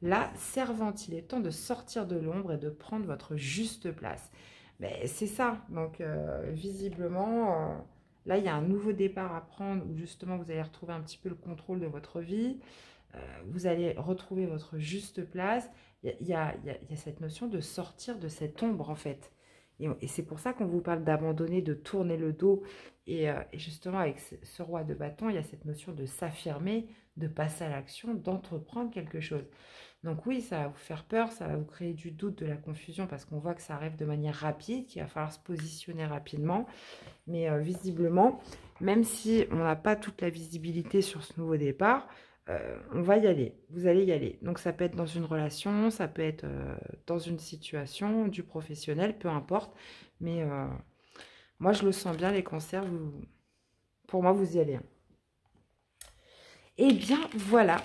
La servante, il est temps de sortir de l'ombre et de prendre votre juste place. Mais c'est ça. Donc, visiblement, là, il y a un nouveau départ à prendre où justement, vous allez retrouver un petit peu le contrôle de votre vie. Vous allez retrouver votre juste place. Il y a cette notion de sortir de cette ombre, en fait. Et c'est pour ça qu'on vous parle d'abandonner, de tourner le dos. Et justement, avec ce roi de bâton, il y a cette notion de s'affirmer, de passer à l'action, d'entreprendre quelque chose. Donc oui, ça va vous faire peur, ça va vous créer du doute, de la confusion, parce qu'on voit que ça arrive de manière rapide, qu'il va falloir se positionner rapidement. Mais visiblement, même si on n'a pas toute la visibilité sur ce nouveau départ, on va y aller. Vous allez y aller. Donc ça peut être dans une relation, ça peut être dans une situation, du professionnel, peu importe. Mais moi, je le sens bien, les cancers, pour moi, vous y allez. Eh bien, voilà.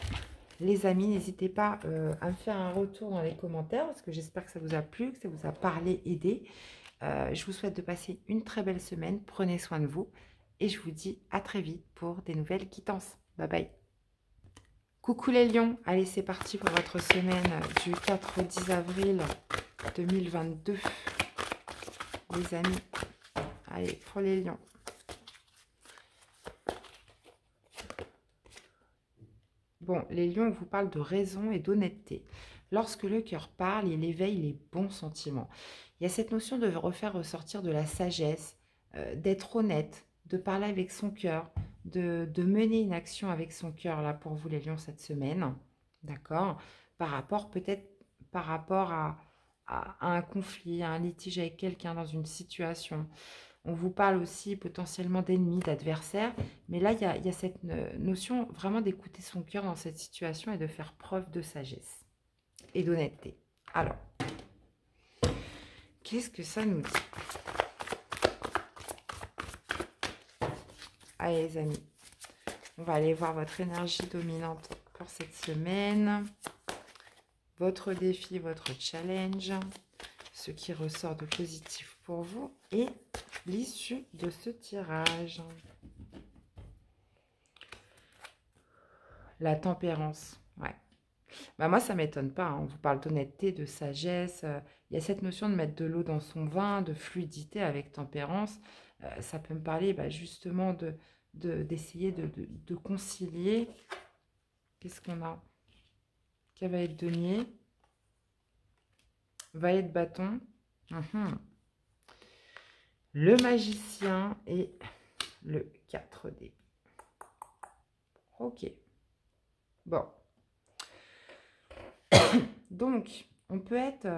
Les amis, n'hésitez pas à me faire un retour dans les commentaires, parce que j'espère que ça vous a plu, que ça vous a parlé, aidé. Je vous souhaite de passer une très belle semaine. Prenez soin de vous. Et je vous dis à très vite pour des nouvelles quittances. Bye bye. Coucou les lions. Allez, c'est parti pour votre semaine du 4 au 10 avril 2022. Les amis. Allez, pour les lions. Bon, les lions, on vous parle de raison et d'honnêteté. Lorsque le cœur parle, il éveille les bons sentiments. Il y a cette notion de refaire ressortir de la sagesse, d'être honnête, de parler avec son cœur, de mener une action avec son cœur, là, pour vous les lions, cette semaine. D'accord? Peut-être par rapport à un conflit, à un litige avec quelqu'un dans une situation. On vous parle aussi potentiellement d'ennemis, d'adversaires. Mais là, il y a cette notion vraiment d'écouter son cœur dans cette situation et de faire preuve de sagesse et d'honnêteté. Alors, qu'est-ce que ça nous dit? Allez, les amis, on va aller voir votre énergie dominante pour cette semaine. Votre défi, votre challenge. Ce qui ressort de positif pour vous et l'issue de ce tirage. La tempérance, ouais. Bah moi, ça ne m'étonne pas, hein. On vous parle d'honnêteté, de sagesse. Il y a cette notion de mettre de l'eau dans son vin, de fluidité avec tempérance. Ça peut me parler justement d'essayer de concilier. Qu'est-ce qu'on a? Cavalier de denier. Valet de bâton. Le magicien et le 4 d'épée. Ok. Bon. Donc, on peut être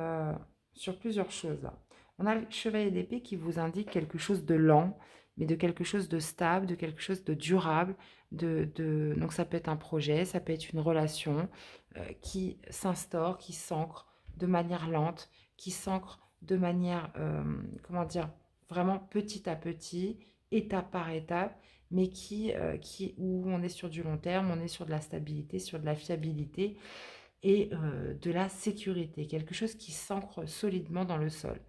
sur plusieurs choses là. On a le chevalier d'épée qui vous indique quelque chose de lent, mais de quelque chose de stable, de quelque chose de durable. Donc, ça peut être un projet, ça peut être une relation qui s'instaure, qui s'ancre de manière lente, qui s'ancre de manière, comment dire, vraiment petit à petit, étape par étape, mais où on est sur du long terme, on est sur de la stabilité, sur de la fiabilité et de la sécurité, quelque chose qui s'ancre solidement dans le sol.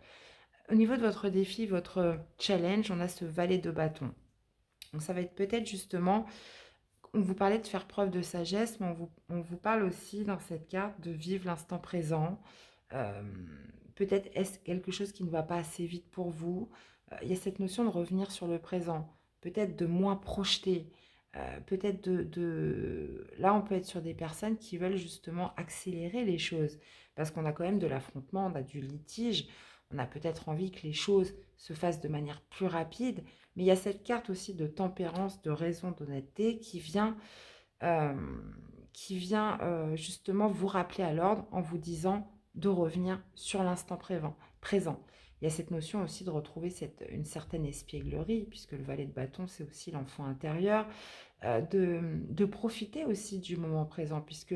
Au niveau de votre défi, votre challenge, on a ce valet de bâton. Donc ça va être peut-être justement, on vous parlait de faire preuve de sagesse, mais on vous parle aussi dans cette carte de vivre l'instant présent. Peut-être est-ce quelque chose qui ne va pas assez vite pour vous. Il y a cette notion de revenir sur le présent, peut-être de moins projeter. Peut-être là, on peut être sur des personnes qui veulent justement accélérer les choses. Parce qu'on a quand même de l'affrontement, on a du litige. On a peut-être envie que les choses se fassent de manière plus rapide. Mais il y a cette carte aussi de tempérance, de raison, d'honnêteté euh, qui vient justement vous rappeler à l'ordre en vous disant de revenir sur l'instant présent. Il y a cette notion aussi de retrouver une certaine espièglerie, puisque le valet de bâton, c'est aussi l'enfant intérieur, de profiter aussi du moment présent, puisque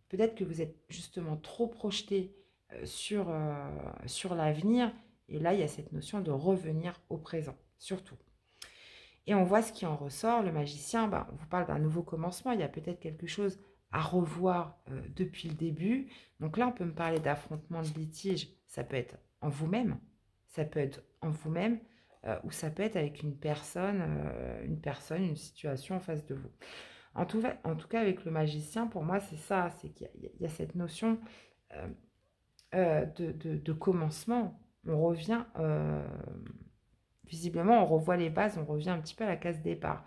peut-être que vous êtes justement trop projeté sur l'avenir, et là, il y a cette notion de revenir au présent, surtout. Et on voit ce qui en ressort. Le magicien, on vous parle d'un nouveau commencement. Il y a peut-être quelque chose à revoir depuis le début. Donc là, on peut me parler d'affrontement, de litige. Ça peut être en vous-même. Ça peut être en vous-même. Ou ça peut être avec une personne, une situation en face de vous. En tout cas, avec le magicien, pour moi, c'est ça. C'est qu'il y a cette notion de commencement. On revient... visiblement, on revoit les bases, on revient un petit peu à la case départ.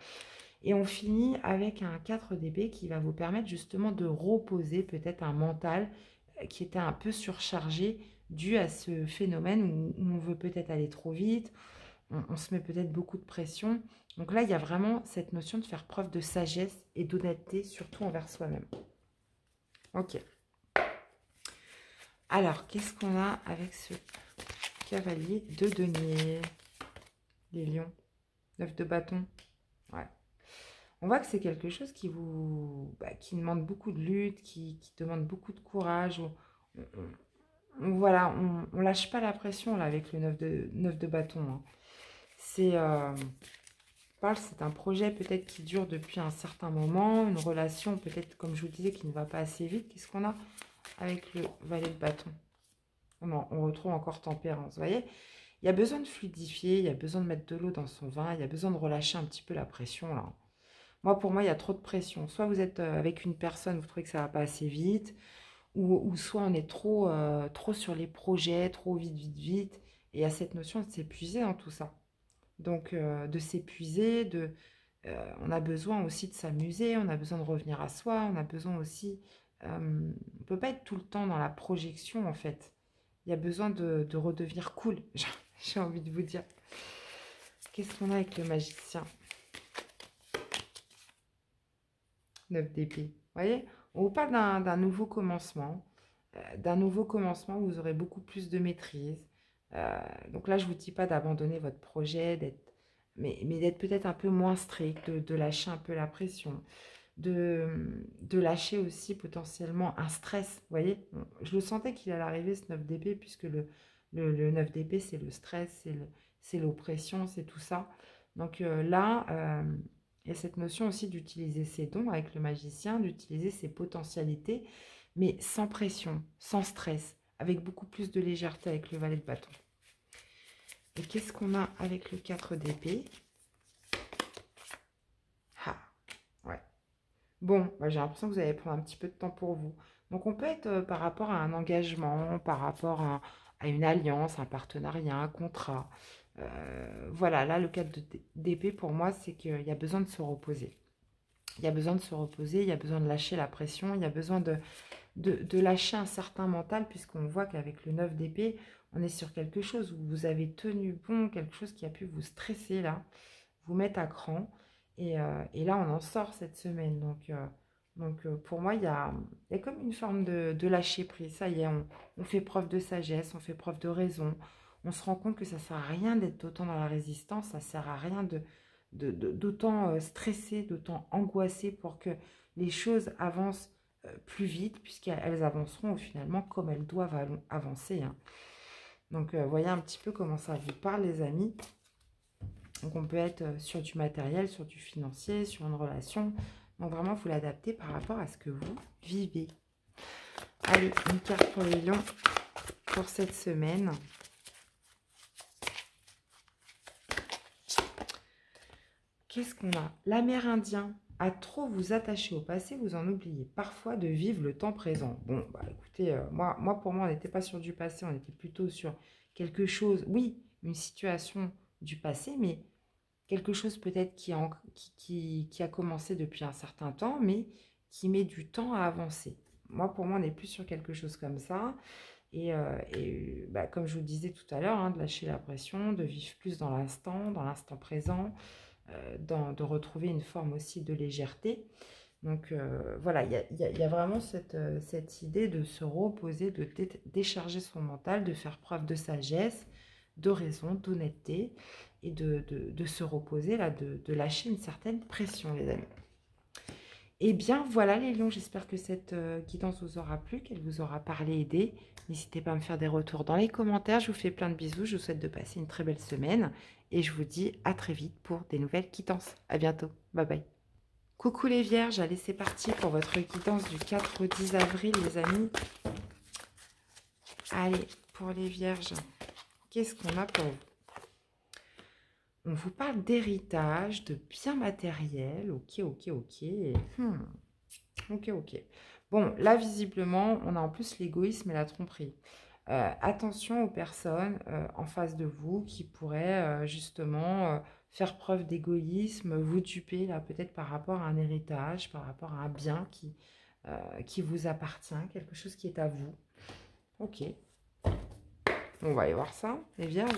Et on finit avec un 4 d'épée qui va vous permettre justement de reposer peut-être un mental qui était un peu surchargé dû à ce phénomène où on veut peut-être aller trop vite, on se met peut-être beaucoup de pression. Donc là, il y a vraiment cette notion de faire preuve de sagesse et d'honnêteté, surtout envers soi-même. Ok. Alors, qu'est-ce qu'on a avec ce cavalier de denier? Les lions. 9 de bâton. Ouais. On voit que c'est quelque chose qui demande beaucoup de lutte, qui demande beaucoup de courage. Voilà, on lâche pas la pression là avec le 9 de bâton. Hein. C'est un projet peut-être qui dure depuis un certain moment, une relation peut-être, comme je vous disais, qui ne va pas assez vite. Qu'est-ce qu'on a avec le valet de bâton? Non, on retrouve encore tempérance, vous voyez? Il y a besoin de fluidifier, il y a besoin de mettre de l'eau dans son vin, il y a besoin de relâcher un petit peu la pression là. Pour moi, il y a trop de pression. Soit vous êtes avec une personne, vous trouvez que ça va pas assez vite, ou soit on est trop sur les projets, trop vite, vite, vite. Et il y a cette notion de s'épuiser dans tout ça. Donc, de s'épuiser, on a besoin aussi de s'amuser, on a besoin de revenir à soi, on a besoin aussi... on ne peut pas être tout le temps dans la projection, en fait. Il y a besoin de redevenir cool, j'ai envie de vous dire. Qu'est-ce qu'on a avec le magicien? 9 d'épée. Vous voyez, on vous parle d'un nouveau commencement. D'un nouveau commencement où vous aurez beaucoup plus de maîtrise. Donc là, je ne vous dis pas d'abandonner votre projet, mais d'être peut-être un peu moins strict, de lâcher un peu la pression, de lâcher aussi potentiellement un stress. Vous voyez, je le sentais qu'il allait arriver ce 9 d'épée, puisque le 9 d'épée, c'est le stress, c'est l'oppression, c'est tout ça. Donc là, il y a cette notion aussi d'utiliser ses dons avec le magicien, d'utiliser ses potentialités, mais sans pression, sans stress, avec beaucoup plus de légèreté avec le valet de bâton. Et qu'est-ce qu'on a avec le 4 d'épée? Ah, ouais. Bon, j'ai l'impression que vous allez prendre un petit peu de temps pour vous. Donc, on peut être par rapport à un engagement, par rapport à une alliance, un partenariat, un contrat. Voilà, là, le 4 d'épée, pour moi, c'est qu'il y a besoin de se reposer. Il y a besoin de se reposer, il y a besoin de lâcher la pression, il y a besoin de lâcher un certain mental, puisqu'on voit qu'avec le 9 d'épée, on est sur quelque chose où vous avez tenu bon, quelque chose qui a pu vous stresser là, vous mettre à cran. Et là, on en sort cette semaine. Donc pour moi, il y a comme une forme de lâcher prise. Ça y est, on fait preuve de sagesse, on fait preuve de raison. On se rend compte que ça ne sert à rien d'être autant dans la résistance, ça ne sert à rien d'autant stresser, d'autant angoisser pour que les choses avancent plus vite, puisqu'elles avanceront finalement comme elles doivent avancer. Hein. Donc, voyez un petit peu comment ça vous parle, les amis. Donc, on peut être sur du matériel, sur du financier, sur une relation. Donc, vraiment, vous l'adaptez par rapport à ce que vous vivez. Allez, une carte pour les lions pour cette semaine. Qu'est-ce qu'on a? L'Amérindien. À trop vous attacher au passé, vous en oubliez parfois de vivre le temps présent. Bon, écoutez, pour moi, on n'était pas sur du passé, on était plutôt sur quelque chose, oui, une situation du passé, mais quelque chose peut-être qui a commencé depuis un certain temps, mais qui met du temps à avancer. Pour moi, on est plus sur quelque chose comme ça. Et comme je vous le disais tout à l'heure, hein, de lâcher la pression, de vivre plus dans l'instant présent, de retrouver une forme aussi de légèreté. Donc voilà, il y a vraiment cette idée de se reposer, de décharger son mental, de faire preuve de sagesse, de raison, d'honnêteté, et de se reposer, là, de lâcher une certaine pression, les amis. Eh bien, voilà les lions, j'espère que cette guidance vous aura plu, qu'elle vous aura parlé, aidé. N'hésitez pas à me faire des retours dans les commentaires. Je vous fais plein de bisous, je vous souhaite de passer une très belle semaine. Et je vous dis à très vite pour des nouvelles guidances. À bientôt, bye bye. Coucou les vierges, allez c'est parti pour votre guidance du 4 au 10 avril les amis. Allez, pour les vierges, qu'est-ce qu'on a pour vous? On vous parle d'héritage, de biens matériels. Ok. Ok. Bon, là, visiblement, on a en plus l'égoïsme et la tromperie. Attention aux personnes en face de vous qui pourraient justement faire preuve d'égoïsme, vous duper, là, peut-être par rapport à un héritage, par rapport à un bien qui vous appartient, quelque chose qui est à vous. Ok. On va aller voir ça, les vierges.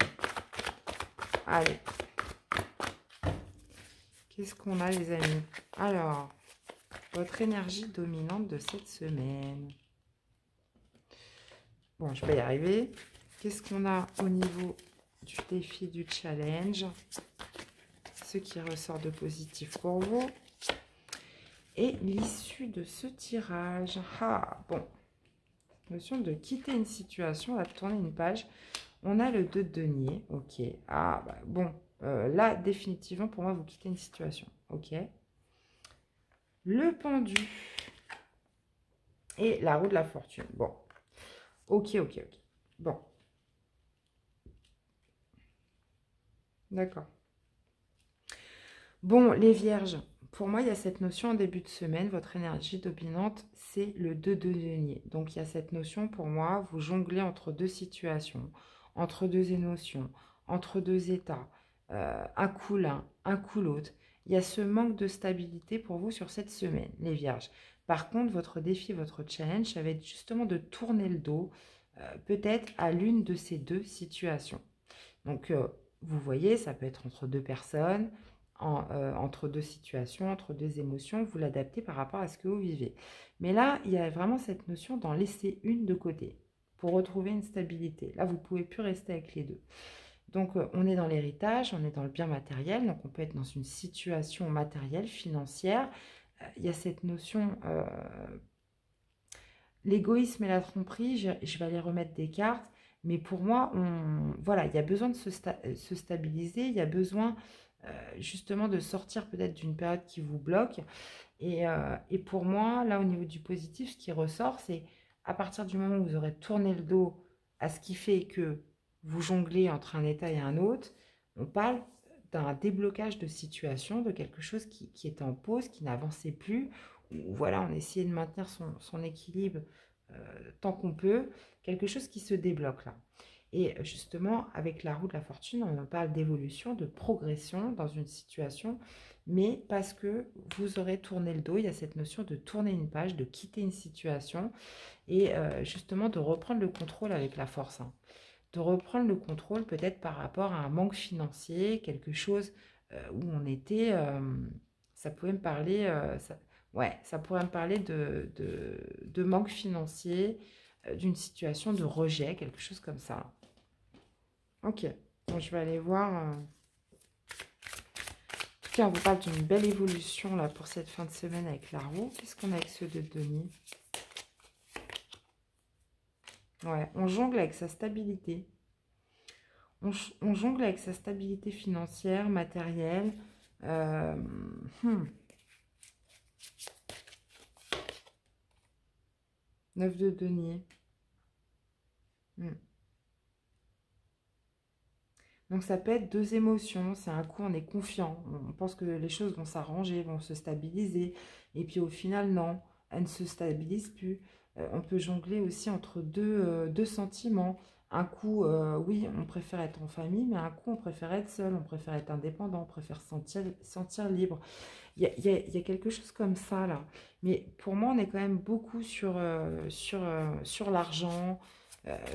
Allez. Qu'est-ce qu'on a, les amis? Alors, votre énergie dominante de cette semaine. Bon, je vais y arriver. Qu'est-ce qu'on a au niveau du défi, du challenge? Ce qui ressort de positif pour vous. Et l'issue de ce tirage. Ah, bon. Notion de quitter une situation, de tourner une page. On a le 2 de denier. Ok. Ah, bah, bon. Là, définitivement, pour moi, vous quittez une situation. Ok. Le pendu. Et la roue de la fortune. Bon. Ok. Bon. D'accord. Bon, les vierges, pour moi, il y a cette notion en début de semaine, votre énergie dominante, c'est le 2 de denier. Donc, il y a cette notion, pour moi, vous jonglez entre deux situations, entre deux émotions, entre deux états, un coup l'un, un coup l'autre. Il y a ce manque de stabilité pour vous sur cette semaine, les vierges. Par contre, votre défi, votre challenge, ça va être justement de tourner le dos, peut-être à l'une de ces deux situations. Donc, vous voyez, ça peut être entre deux personnes, entre deux situations, entre deux émotions, vous l'adaptez par rapport à ce que vous vivez. Mais là, il y a vraiment cette notion d'en laisser une de côté pour retrouver une stabilité. Là, vous ne pouvez plus rester avec les deux. Donc, on est dans l'héritage, on est dans le bien matériel, donc on peut être dans une situation matérielle, financière. Il y a cette notion, l'égoïsme et la tromperie, je vais aller remettre des cartes, mais pour moi, voilà, il y a besoin de se stabiliser, il y a besoin justement de sortir peut-être d'une période qui vous bloque. Et pour moi, là, au niveau du positif, ce qui ressort, c'est à partir du moment où vous aurez tourné le dos à ce qui fait que vous jonglez entre un état et un autre, on parle d'un déblocage de situation, de quelque chose qui était en pause, qui n'avançait plus, où voilà, on essayait de maintenir son équilibre tant qu'on peut, quelque chose qui se débloque là. Et justement, avec la roue de la fortune, on parle d'évolution, de progression dans une situation, mais parce que vous aurez tourné le dos, il y a cette notion de tourner une page, de quitter une situation et justement de reprendre le contrôle avec la force. Hein. De reprendre le contrôle peut-être par rapport à un manque financier, quelque chose où on était, ça pouvait me parler, ouais, ça pourrait me parler de manque financier, d'une situation de rejet, quelque chose comme ça. Ok, bon, je vais aller voir. En tout cas, on vous parle d'une belle évolution là pour cette fin de semaine avec la roue. Qu'est-ce qu'on a avec ce 2 de denier? Ouais, on jongle avec sa stabilité. On jongle avec sa stabilité financière, matérielle. 9 de denier. Donc ça peut être deux émotions. C'est un coup, on est confiant. On pense que les choses vont s'arranger, vont se stabiliser. Et puis au final, non, elles ne se stabilisent plus. On peut jongler aussi entre deux sentiments. Un coup, oui, on préfère être en famille, mais un coup, on préfère être seul, on préfère être indépendant, on préfère se sentir libre. Il y a quelque chose comme ça, là. Mais pour moi, on est quand même beaucoup sur l'argent,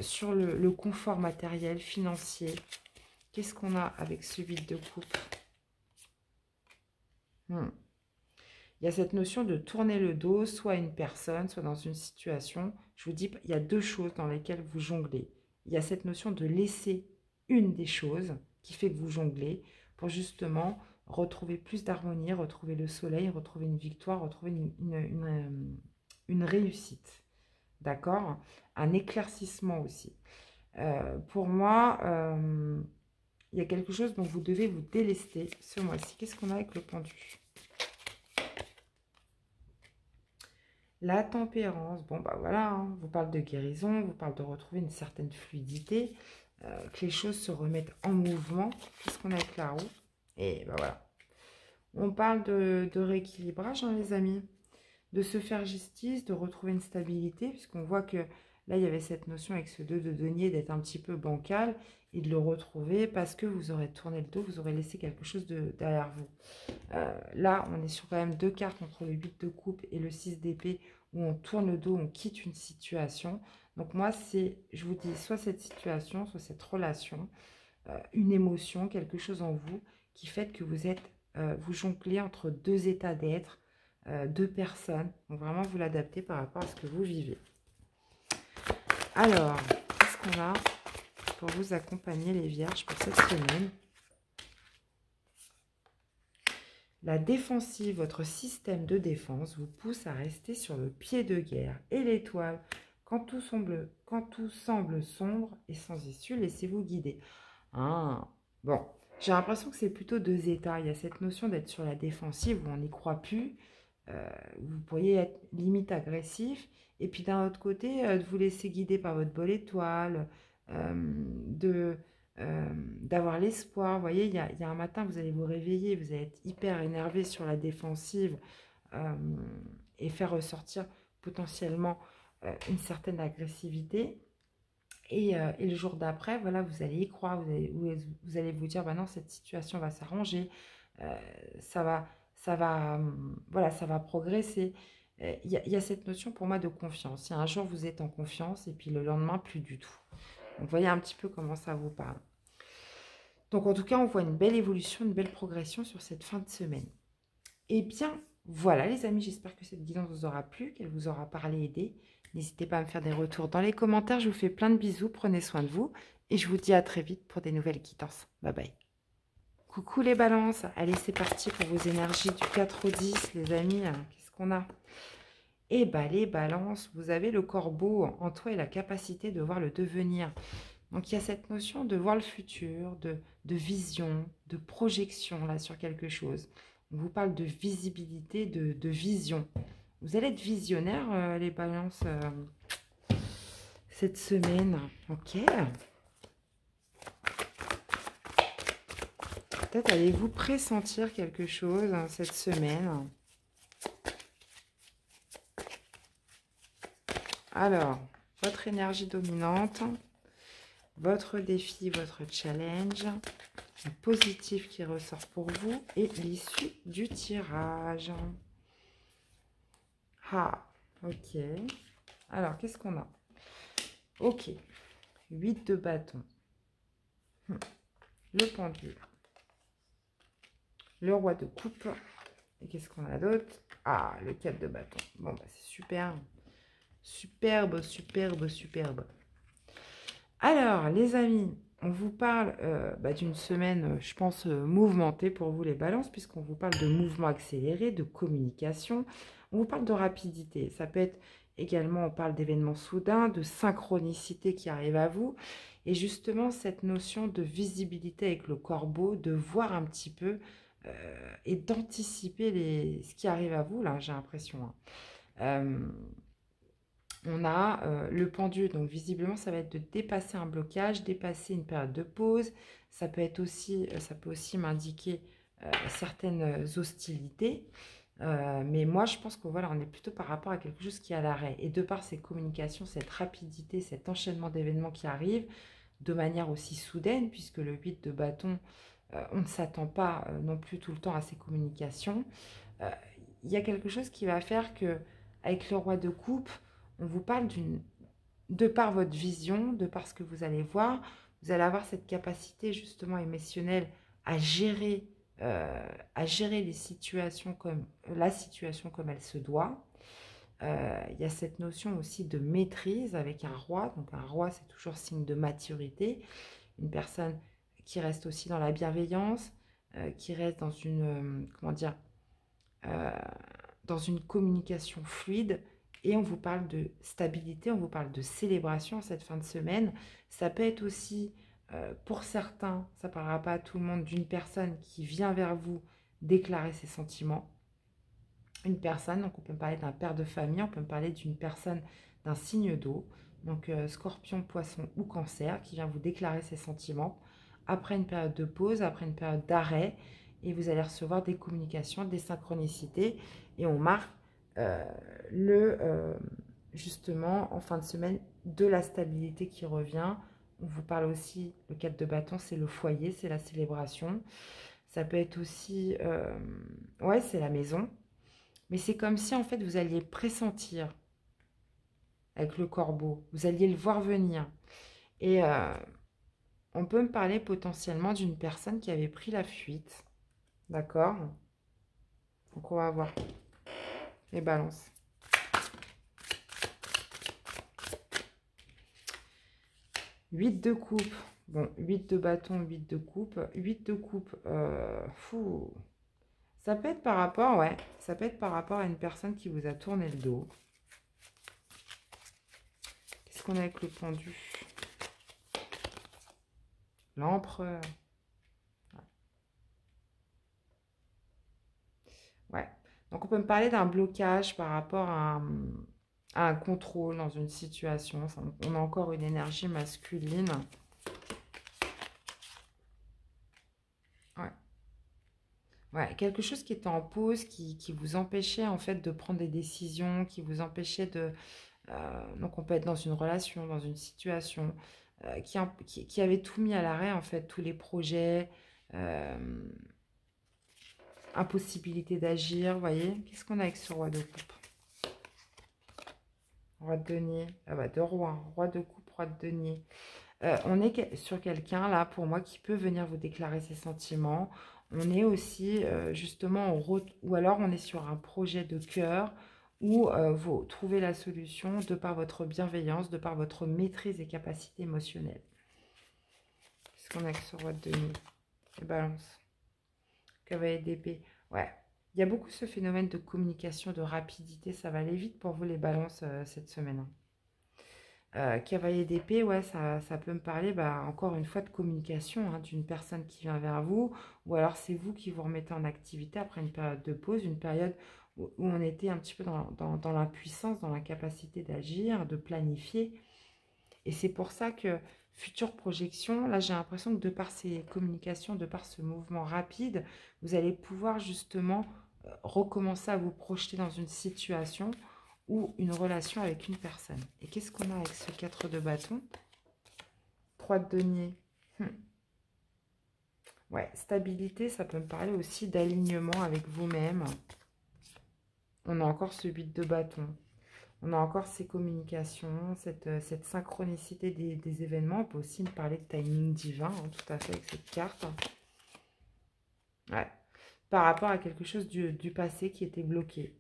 sur le confort matériel, financier. Qu'est-ce qu'on a avec ce 8 de coupe? Il y a cette notion de tourner le dos, soit à une personne, soit dans une situation. Je vous dis, il y a deux choses dans lesquelles vous jonglez. Il y a cette notion de laisser une des choses qui fait que vous jonglez pour justement retrouver plus d'harmonie, retrouver le soleil, retrouver une victoire, retrouver une réussite. D'accord? Un éclaircissement aussi. Pour moi, il y a quelque chose dont vous devez vous délester ce mois-ci. Qu'est-ce qu'on a avec le pendu? La tempérance, bon bah voilà, hein, vous parle de guérison, vous parle de retrouver une certaine fluidité, que les choses se remettent en mouvement. Qu'est-ce qu'on a avec la roue? Et bah voilà. On parle de rééquilibrage, hein, les amis, de se faire justice, de retrouver une stabilité, puisqu'on voit que là, il y avait cette notion avec ce 2 de denier d'être un petit peu bancal et de le retrouver parce que vous aurez tourné le dos, vous aurez laissé quelque chose derrière vous. Là, on est sur quand même deux cartes entre le 8 de coupe et le 6 d'épée où on tourne le dos, on quitte une situation. Donc moi, c'est, je vous dis, soit cette situation, soit cette relation, une émotion, quelque chose en vous qui fait que vous êtes, vous jonglez entre deux états d'être, deux personnes. Donc vraiment, vous l'adaptez par rapport à ce que vous vivez. Alors, qu'est-ce qu'on a pour vous accompagner les vierges pour cette semaine? La défensive, votre système de défense vous pousse à rester sur le pied de guerre. Et l'étoile, quand tout semble sombre et sans issue, laissez-vous guider. Ah, bon, j'ai l'impression que c'est plutôt deux états. Il y a cette notion d'être sur la défensive où on n'y croit plus. Vous pourriez être limite agressif. Et puis d'un autre côté, de vous laisser guider par votre bol étoile, de d'avoir l'espoir. Vous voyez, il y a un matin, vous allez vous réveiller, vous allez être hyper énervé sur la défensive et faire ressortir potentiellement une certaine agressivité. Et le jour d'après, voilà, vous allez y croire, vous allez vous dire, bah non, cette situation va s'arranger, voilà, ça va progresser. Il y a cette notion pour moi de confiance. Il y a un jour, vous êtes en confiance et puis le lendemain, plus du tout. Donc, vous voyez un petit peu comment ça vous parle. Donc, en tout cas, on voit une belle évolution, une belle progression sur cette fin de semaine. Eh bien, voilà les amis, j'espère que cette guidance vous aura plu, qu'elle vous aura parlé, aidé. N'hésitez pas à me faire des retours dans les commentaires. Je vous fais plein de bisous, prenez soin de vous. Et je vous dis à très vite pour des nouvelles guidances. Bye bye. Coucou les balances. Allez, c'est parti pour vos énergies du 4 au 10, les amis. Qu'est-ce qu'on a? Eh bien, les balances, vous avez le corbeau en toi et la capacité de voir le devenir. Donc, il y a cette notion de voir le futur, de vision, de projection là sur quelque chose. On vous parle de visibilité, de vision. Vous allez être visionnaire, les balances, cette semaine. Ok. Peut-être allez-vous pressentir quelque chose cette semaine. Alors, votre énergie dominante, votre défi, votre challenge, le positif qui ressort pour vous et l'issue du tirage. Ah, ok. Alors, qu'est-ce qu'on a? Ok. 8 de bâton. Le pendule. Le roi de coupe. Et qu'est-ce qu'on a d'autre? Ah, le 4 de bâton. Bon, bah, c'est super. Superbe, superbe, superbe. Alors, les amis, on vous parle d'une semaine, je pense, mouvementée pour vous les balances, puisqu'on vous parle de mouvement accéléré, de communication. On vous parle de rapidité. Ça peut être également, on parle d'événements soudains, de synchronicité qui arrive à vous. Et justement, cette notion de visibilité avec le corbeau, de voir un petit peu et d'anticiper ce qui arrive à vous, là, j'ai l'impression. On a le pendule, donc visiblement ça va être de dépasser un blocage, dépasser une période de pause. Ça peut aussi m'indiquer certaines hostilités. Mais moi je pense que voilà, on est plutôt par rapport à quelque chose qui est à l'arrêt. Et de par ces communications, cette rapidité, cet enchaînement d'événements qui arrivent de manière aussi soudaine, puisque le 8 de bâton, on ne s'attend pas non plus tout le temps à ces communications. Il y a quelque chose qui va faire que avec le roi de coupe, on vous parle de par votre vision, de par ce que vous allez voir, vous allez avoir cette capacité justement émotionnelle à gérer les situations comme la situation comme elle se doit. Il y a cette notion aussi de maîtrise avec un roi. Donc un roi, c'est toujours signe de maturité. Une personne qui reste aussi dans la bienveillance, qui reste dans une, comment dire, euh, dans une communication fluide. Et on vous parle de stabilité, on vous parle de célébration cette fin de semaine. Ça peut être aussi, pour certains, ça ne parlera pas à tout le monde, d'une personne qui vient vers vous déclarer ses sentiments. Une personne, donc on peut me parler d'un père de famille, on peut me parler d'une personne d'un signe d'eau, donc scorpion, poisson ou cancer, qui vient vous déclarer ses sentiments après une période de pause, après une période d'arrêt, et vous allez recevoir des communications, des synchronicités, et on marque justement en fin de semaine de la stabilité qui revient. On vous parle aussi, le 4 de bâton, c'est le foyer, c'est la célébration. Ça peut être aussi, ouais, c'est la maison. Mais c'est comme si, en fait, vous alliez pressentir avec le corbeau. Vous alliez le voir venir. Et on peut me parler potentiellement d'une personne qui avait pris la fuite. D'accord? Donc, on va voir les balances. Huit de coupe. Bon, 8 de bâton, 8 de coupe. 8 de coupe, fou. Ça peut être par rapport, ouais, ça peut être par rapport à une personne qui vous a tourné le dos. Qu'est-ce qu'on a avec le pendu? L'empereur. Ouais. Donc, on peut me parler d'un blocage par rapport à un contrôle dans une situation. On a encore une énergie masculine. Ouais. Ouais, quelque chose qui était en pause, qui vous empêchait en fait de prendre des décisions, qui vous empêchait de... donc, on peut être dans une relation, dans une situation, qui avait tout mis à l'arrêt, en fait, tous les projets, impossibilité d'agir, vous voyez. Qu'est-ce qu'on a avec ce roi de coupe? Roi de denier, ah bah, de roi, roi de coupe, roi de denier. On est sur quelqu'un, là, pour moi, qui peut venir vous déclarer ses sentiments. On est aussi, justement, ou alors on est sur un projet de cœur où vous trouvez la solution de par votre bienveillance, de par votre maîtrise et capacité émotionnelle. Qu'est-ce qu'on a avec ce roi de denier? Et balance. Cavalier d'épée. Ouais. Il y a beaucoup ce phénomène de communication, de rapidité. Ça va aller vite pour vous, les balances, cette semaine. Cavalier d'épée, ouais, ça peut me parler, bah, encore une fois, de communication, hein, d'une personne qui vient vers vous, ou alors c'est vous qui vous remettez en activité après une période de pause, une période où on était un petit peu dans l'impuissance, dans l'incapacité d'agir, de planifier. Et c'est pour ça que future projection, là j'ai l'impression que de par ces communications, de par ce mouvement rapide, vous allez pouvoir justement recommencer à vous projeter dans une situation ou une relation avec une personne. Et qu'est-ce qu'on a avec ce 4 de bâton? 3 de denier. Ouais, stabilité, ça peut me parler aussi d'alignement avec vous-même. On a encore ce 8 de bâton. On a encore ces communications, cette synchronicité des événements. On peut aussi me parler de timing divin, hein, tout à fait, avec cette carte. Ouais. Par rapport à quelque chose du passé qui était bloqué.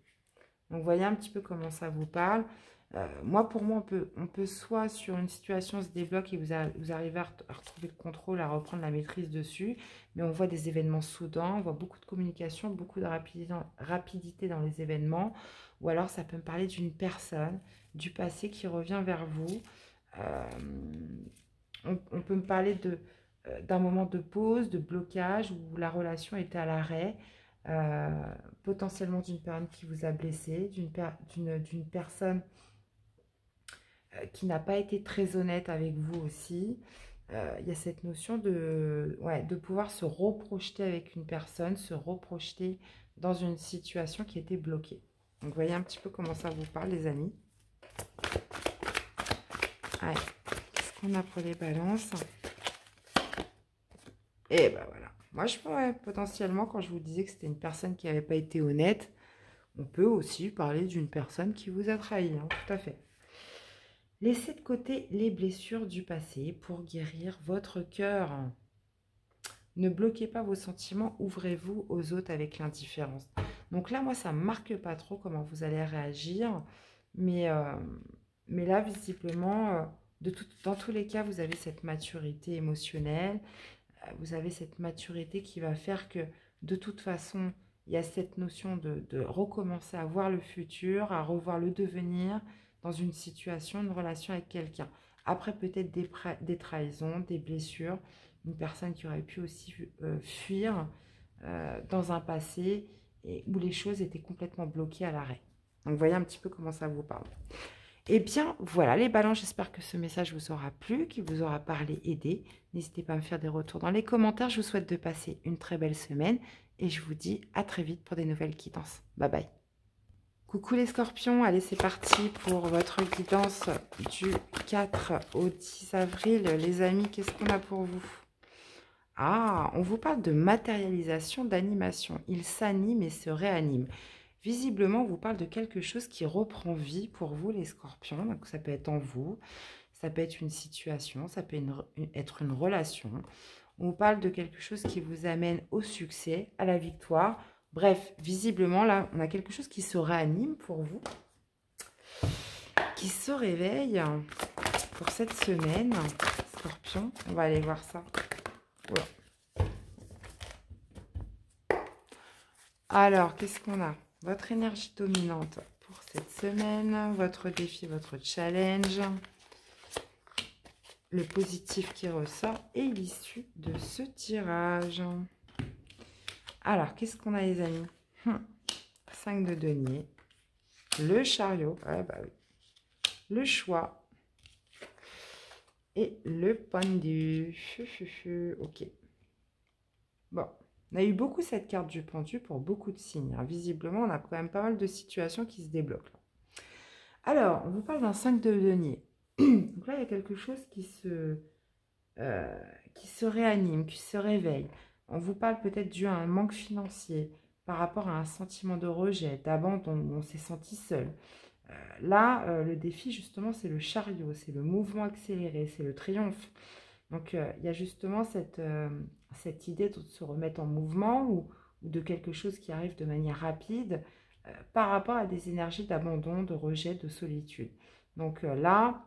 Donc, voyez un petit peu comment ça vous parle. Pour moi, on peut soit sur une situation se débloque et vous arrivez à retrouver le contrôle, à reprendre la maîtrise dessus. Mais on voit des événements soudains, on voit beaucoup de communication, beaucoup de rapidité dans les événements. Ou alors, ça peut me parler d'une personne du passé qui revient vers vous. On peut me parler d'un moment de pause, de blocage où la relation était à l'arrêt. Potentiellement d'une personne qui vous a blessé, d'une personne qui n'a pas été très honnête avec vous aussi. Il y a cette notion de pouvoir se reprojeter avec une personne, se reprojeter dans une situation qui était bloquée. Donc, voyez un petit peu comment ça vous parle, les amis. Allez, qu'est-ce qu'on a pour les balances? Et ben voilà. Moi, je pourrais potentiellement, quand je vous disais que c'était une personne qui n'avait pas été honnête, on peut aussi parler d'une personne qui vous a trahi, hein, tout à fait. Laissez de côté les blessures du passé pour guérir votre cœur. Ne bloquez pas vos sentiments, ouvrez-vous aux autres avec l'indifférence. Donc là, moi, ça ne marque pas trop comment vous allez réagir. Mais là, visiblement, dans tous les cas, vous avez cette maturité émotionnelle. Vous avez cette maturité qui va faire que, de toute façon, il y a cette notion de recommencer à voir le futur, à revoir le devenir dans une situation, une relation avec quelqu'un. Après, peut-être des trahisons, des blessures, une personne qui aurait pu aussi fuir dans un passé et où les choses étaient complètement bloquées à l'arrêt. Donc, voyez un petit peu comment ça vous parle. Eh bien, voilà les balances, j'espère que ce message vous aura plu, qu'il vous aura parlé, aidé. N'hésitez pas à me faire des retours dans les commentaires. Je vous souhaite de passer une très belle semaine et je vous dis à très vite pour des nouvelles guidances. Bye bye. Coucou les scorpions, allez c'est parti pour votre guidance du 4 au 10 avril. Les amis, qu'est-ce qu'on a pour vous? Ah, on vous parle de matérialisation, d'animation. Il s'anime et se réanime. Visiblement, on vous parle de quelque chose qui reprend vie pour vous, les scorpions. Donc, ça peut être en vous, ça peut être une situation, ça peut être une relation. On vous parle de quelque chose qui vous amène au succès, à la victoire. Bref, visiblement, là, on a quelque chose qui se réanime pour vous, qui se réveille pour cette semaine. Scorpion, on va aller voir ça. Oula. Alors, qu'est-ce qu'on a? Votre énergie dominante pour cette semaine, votre défi, votre challenge, le positif qui ressort et l'issue de ce tirage. Alors, qu'est-ce qu'on a les amis? 5 de denier, le chariot, ah bah oui, le choix et le pendu. Ok. Bon. On a eu beaucoup cette carte du pendu pour beaucoup de signes. Hein. Visiblement, on a quand même pas mal de situations qui se débloquent. Là. Alors, on vous parle d'un 5 de denier. Donc là, il y a quelque chose qui se réanime, qui se réveille. On vous parle peut-être dû à un manque financier, par rapport à un sentiment de rejet, d'abandon, où on s'est senti seul. Là, le défi, justement, c'est le chariot, c'est le mouvement accéléré, c'est le triomphe. Donc, il y a justement cette idée de se remettre en mouvement ou de quelque chose qui arrive de manière rapide par rapport à des énergies d'abandon, de rejet, de solitude. Donc là,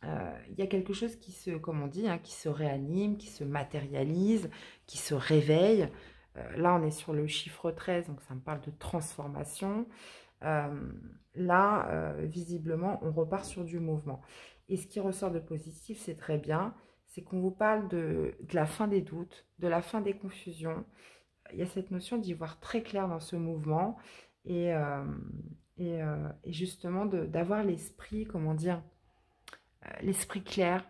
il y a quelque chose qui se, comme on dit, hein, qui se réanime, qui se matérialise, qui se réveille. Là, on est sur le chiffre 13, donc ça me parle de transformation. Là, visiblement, on repart sur du mouvement. Et ce qui ressort de positif, c'est très bien, c'est qu'on vous parle de la fin des doutes, de la fin des confusions. Il y a cette notion d'y voir très clair dans ce mouvement et justement d'avoir l'esprit, comment dire, l'esprit clair,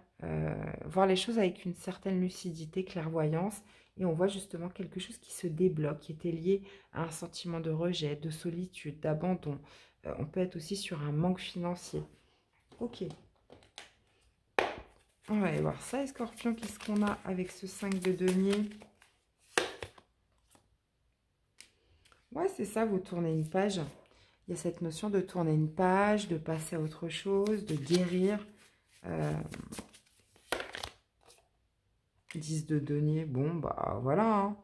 voir les choses avec une certaine lucidité, clairvoyance. Et on voit justement quelque chose qui se débloque, qui était lié à un sentiment de rejet, de solitude, d'abandon. On peut être aussi sur un manque financier. Ok. On va aller voir ça, les scorpions. Qu'est-ce qu'on a avec ce 5 de denier? Ouais, c'est ça, vous tournez une page. Il y a cette notion de tourner une page, de passer à autre chose, de guérir. 10 de denier, bon, bah voilà. Hein.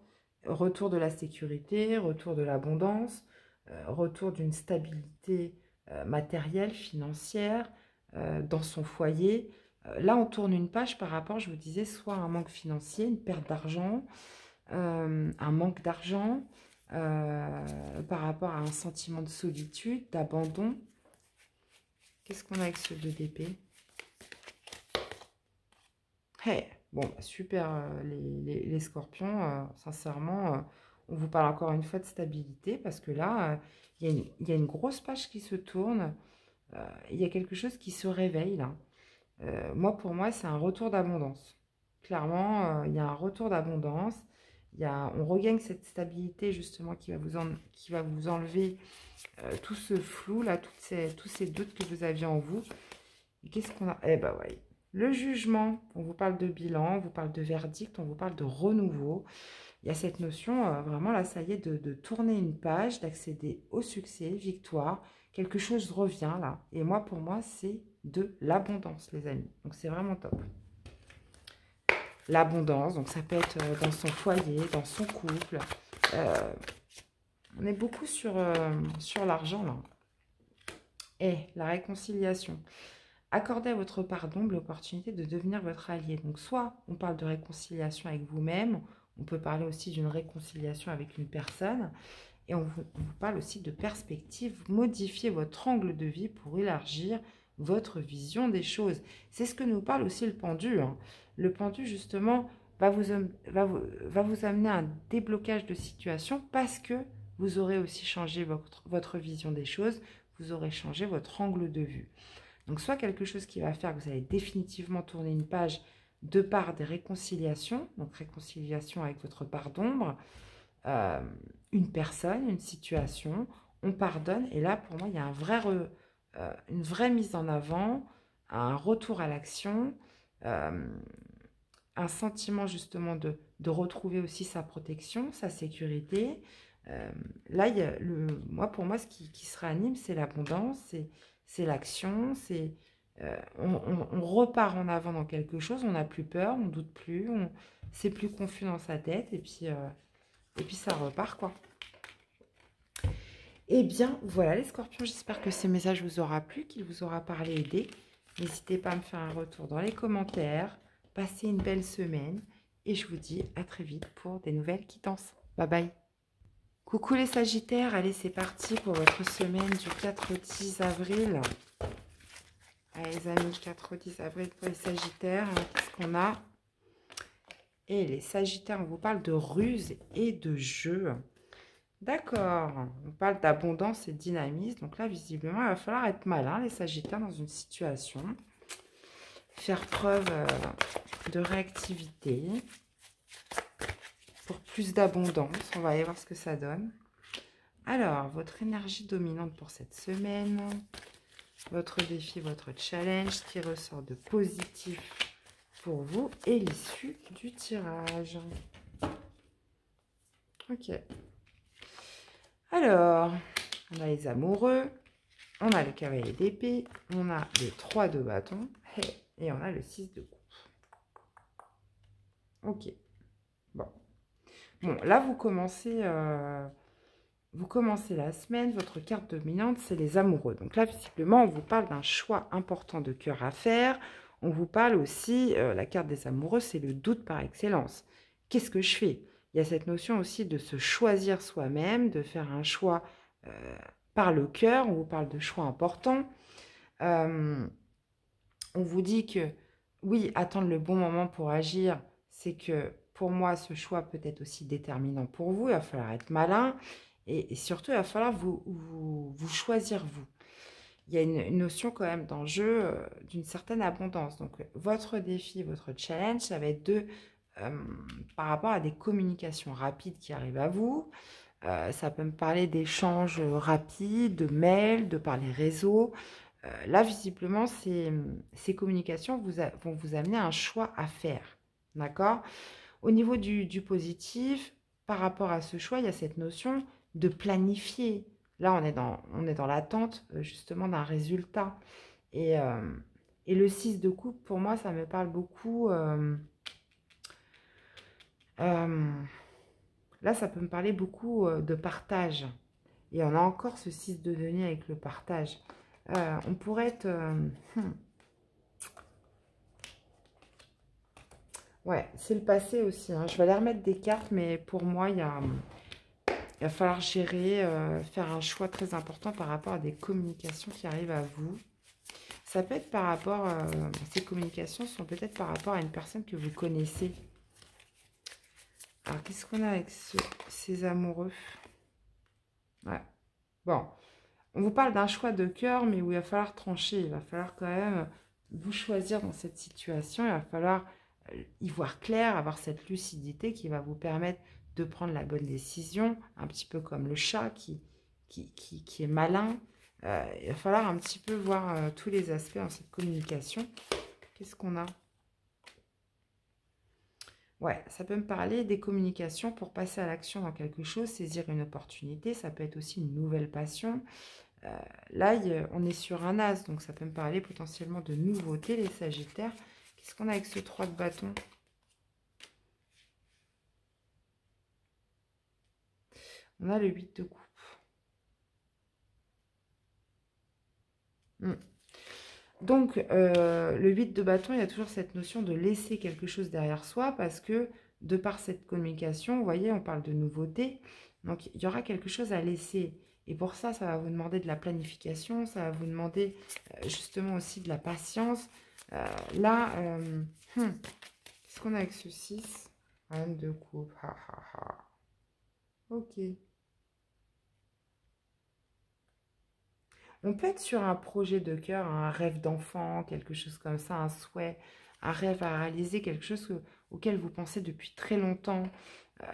Retour de la sécurité, retour de l'abondance, retour d'une stabilité matérielle, financière, dans son foyer. Là, on tourne une page par rapport, je vous disais, soit à un manque financier, une perte d'argent, un manque d'argent, par rapport à un sentiment de solitude, d'abandon. Qu'est-ce qu'on a avec ce 2 d'épée? Hey, bon, bah, super, les scorpions, sincèrement, on vous parle encore une fois de stabilité parce que là, il y a une grosse page qui se tourne, il y a quelque chose qui se réveille là. Pour moi, c'est un retour d'abondance. Clairement, il y a un retour d'abondance. On regagne cette stabilité justement qui va vous enlever tout ce flou là, tous ces doutes que vous aviez en vous. Et qu'est-ce qu'on a? Eh ben ouais. Le jugement, on vous parle de bilan, on vous parle de verdict, on vous parle de renouveau. Il y a cette notion, vraiment là, ça y est, de tourner une page, d'accéder au succès, victoire. Quelque chose revient là. Et pour moi, c'est de l'abondance, les amis. Donc, c'est vraiment top. L'abondance, donc ça peut être dans son foyer, dans son couple. On est beaucoup sur l'argent, là. Et la réconciliation. Accordez à votre part d'ombre l'opportunité de devenir votre allié. Donc, soit on parle de réconciliation avec vous-même, on peut parler aussi d'une réconciliation avec une personne, et on vous parle aussi de perspective. Modifiez votre angle de vie pour élargir votre vision des choses. C'est ce que nous parle aussi le pendu, hein. Le pendu, justement, va vous amener à un déblocage de situation parce que vous aurez aussi changé votre vision des choses, vous aurez changé votre angle de vue. Donc, soit quelque chose qui va faire que vous allez définitivement tourner une page de part des réconciliations, donc réconciliation avec votre part d'ombre, une personne, une situation, on pardonne. Et là, pour moi, il y a une vraie mise en avant, un retour à l'action, un sentiment justement de retrouver aussi sa protection, sa sécurité. Là, pour moi, ce qui se réanime, c'est l'abondance, c'est l'action, on repart en avant dans quelque chose, on n'a plus peur, on ne doute plus, c'est plus confus dans sa tête, et puis ça repart, quoi. Eh bien, voilà les scorpions, j'espère que ce message vous aura plu, qu'il vous aura parlé, aidé. N'hésitez pas à me faire un retour dans les commentaires. Passez une belle semaine et je vous dis à très vite pour des nouvelles quittances. Bye bye. Coucou les Sagittaires, allez c'est parti pour votre semaine du 4 au 10 avril. Allez les amis, 4 au 10 avril pour les Sagittaires, qu'est-ce qu'on a? Et les Sagittaires, on vous parle de ruse et de jeu. D'accord, on parle d'abondance et de dynamisme. Donc là, visiblement, il va falloir être malin, les Sagittaires, dans une situation. Faire preuve de réactivité pour plus d'abondance. On va aller voir ce que ça donne. Alors, votre énergie dominante pour cette semaine. Votre défi, votre challenge, ce qui ressort de positif pour vous. Et l'issue du tirage. Ok. Alors, on a les amoureux, on a le cavalier d'épée, on a le 3 de bâton et on a le 6 de coupe. Ok. Bon, là, vous commencez la semaine. Votre carte dominante, c'est les amoureux. Donc là, visiblement, on vous parle d'un choix important de cœur à faire. On vous parle aussi, la carte des amoureux, c'est le doute par excellence. Qu'est-ce que je fais? Il y a cette notion aussi de se choisir soi-même, de faire un choix par le cœur. On vous parle de choix importants. On vous dit que, oui, attendre le bon moment pour agir, c'est que, pour moi, ce choix peut être aussi déterminant pour vous. Il va falloir être malin. Et surtout, il va falloir vous choisir, vous. Il y a une notion quand même d'enjeu d'une certaine abondance. Donc, votre défi, votre challenge, ça va être par rapport à des communications rapides qui arrivent à vous. Ça peut me parler d'échanges rapides, de mails, de par les réseaux. Là, visiblement, ces communications vont vous amener un choix à faire. D'accord? Au niveau du positif, par rapport à ce choix, il y a cette notion de planifier. Là, on est dans l'attente justement d'un résultat. Et le 6 de coupe, pour moi, ça me parle beaucoup. Là, ça peut me parler beaucoup de partage. Et on a encore ce 6 de denier avec le partage. On pourrait être... Ouais, c'est le passé aussi, hein. Je vais aller remettre des cartes, mais pour moi, il va falloir gérer, faire un choix très important par rapport à des communications qui arrivent à vous. Ça peut être par rapport... ces communications sont peut-être par rapport à une personne que vous connaissez. Alors, qu'est-ce qu'on a avec ces amoureux? Ouais. Bon, on vous parle d'un choix de cœur, mais où il va falloir trancher. Il va falloir quand même vous choisir dans cette situation. Il va falloir y voir clair, avoir cette lucidité qui va vous permettre de prendre la bonne décision, un petit peu comme le chat qui est malin. Il va falloir un petit peu voir tous les aspects dans cette communication. Qu'est-ce qu'on a? Ouais, ça peut me parler des communications pour passer à l'action dans quelque chose, saisir une opportunité. Ça peut être aussi une nouvelle passion. Là, on est sur un as, donc ça peut me parler potentiellement de nouveautés, les Sagittaires. Qu'est-ce qu'on a avec ce 3 de bâton? On a le 8 de coupe. Donc, le 8 de bâton, il y a toujours cette notion de laisser quelque chose derrière soi parce que, de par cette communication, vous voyez, on parle de nouveauté. Donc, il y aura quelque chose à laisser. Et pour ça, ça va vous demander de la planification, ça va vous demander justement aussi de la patience. Là, qu'est-ce qu'on a avec ce 6? Reine de coupe. Ha, ha, ha. Ok. On peut être sur un projet de cœur, un rêve d'enfant, quelque chose comme ça, un souhait, un rêve à réaliser, quelque chose auquel vous pensez depuis très longtemps.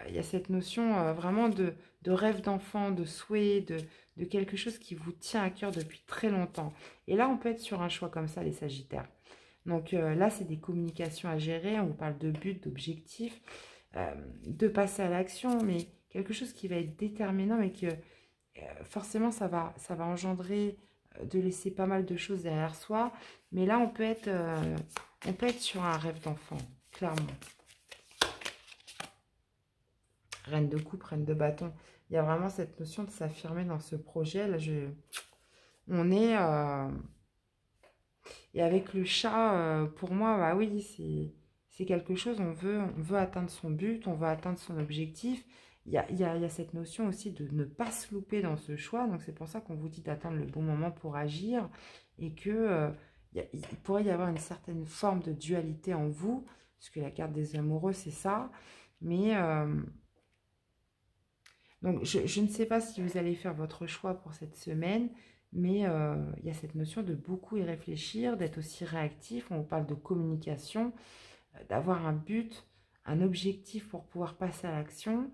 Il y a cette notion vraiment de rêve d'enfant, de souhait, de quelque chose qui vous tient à cœur depuis très longtemps. Et là, on peut être sur un choix comme ça, les Sagittaires. Donc là, c'est des communications à gérer, on vous parle de but, d'objectif, de passer à l'action, mais quelque chose qui va être déterminant et que forcément, ça va engendrer de laisser pas mal de choses derrière soi. Mais là, on peut être sur un rêve d'enfant, clairement. Reine de coupe, reine de bâton. Il y a vraiment cette notion de s'affirmer dans ce projet. Là, on est... Et avec le chat, pour moi, bah oui, c'est quelque chose, on veut atteindre son but, on veut atteindre son objectif. Il y a cette notion aussi de ne pas se louper dans ce choix. Donc, c'est pour ça qu'on vous dit d'attendre le bon moment pour agir. Et que il pourrait y avoir une certaine forme de dualité en vous. Parce que la carte des amoureux, c'est ça. Mais... donc, je ne sais pas si vous allez faire votre choix pour cette semaine, mais il y a cette notion de beaucoup y réfléchir, d'être aussi réactif. On vous parle de communication, d'avoir un but, un objectif pour pouvoir passer à l'action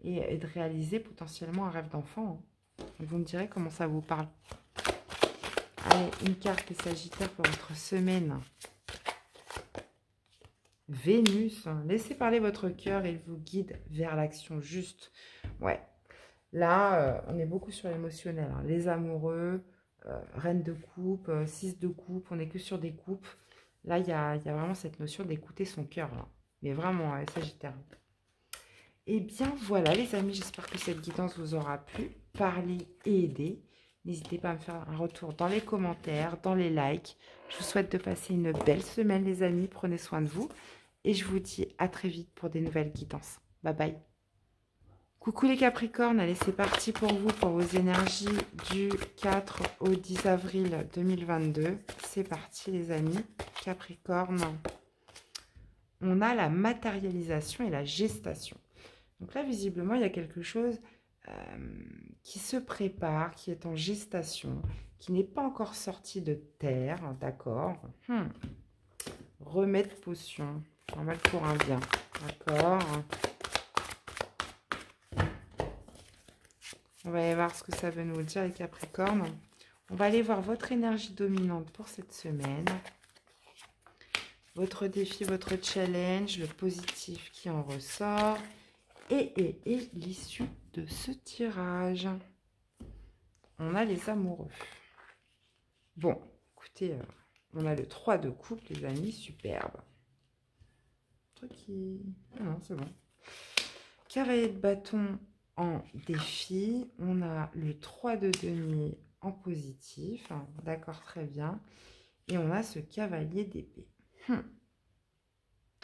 et de réaliser potentiellement un rêve d'enfant. Vous me direz comment ça vous parle. Allez, une carte les Sagittaires pour votre semaine. Vénus, laissez parler votre cœur, il vous guide vers l'action juste. Ouais. Là, on est beaucoup sur l'émotionnel. Hein. Les amoureux, reine de coupe, 6 de coupe, on n'est que sur des coupes. Là, il y a vraiment cette notion d'écouter son cœur. Là. Mais vraiment, Sagittaire. Eh bien, voilà les amis, j'espère que cette guidance vous aura plu, parler et aider. N'hésitez pas à me faire un retour dans les commentaires, dans les likes. Je vous souhaite de passer une belle semaine les amis, prenez soin de vous. Et je vous dis à très vite pour des nouvelles guidances. Bye bye. Coucou les Capricornes, allez c'est parti pour vous, pour vos énergies du 4 au 10 avril 2022. C'est parti les amis, Capricorne. On a la matérialisation et la gestation. Donc là visiblement il y a quelque chose qui se prépare, qui est en gestation, qui n'est pas encore sorti de terre, d'accord. Remède potion, normal pour un bien, d'accord. On va aller voir ce que ça veut nous dire, les Capricornes. On va aller voir votre énergie dominante pour cette semaine. Votre défi, votre challenge, le positif qui en ressort. Et l'issue de ce tirage. On a les amoureux. Bon, écoutez, on a le 3 de coupe, les amis, superbe. Truc qui... Ah non, c'est bon. Cavalier de bâton en défi, on a le 3 de denier en positif, d'accord, très bien, et on a ce cavalier d'épée.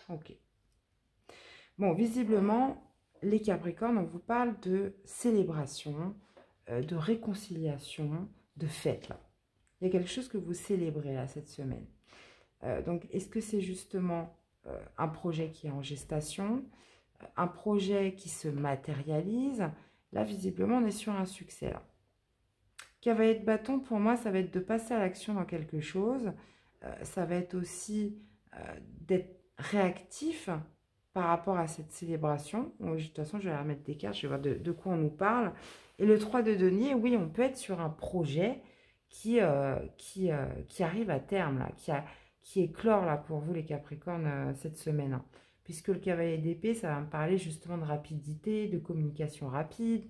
Ok. Bon, visiblement, les Capricornes, on vous parle de célébration, de réconciliation, de fête, là. Il y a quelque chose que vous célébrez, là, cette semaine. Donc, est-ce que c'est justement un projet qui est en gestation, un projet qui se matérialise? Là, visiblement, on est sur un succès. Là. Cavalier de bâton, pour moi, ça va être de passer à l'action dans quelque chose. Ça va être aussi d'être réactif par rapport à cette célébration. Bon, de toute façon, je vais remettre des cartes, je vais voir de quoi on nous parle. Et le 3 de denier, oui, on peut être sur un projet qui arrive à terme, là, qui éclore là, pour vous, les Capricornes, cette semaine. Hein. Puisque le cavalier d'épée, ça va me parler justement de rapidité, de communication rapide,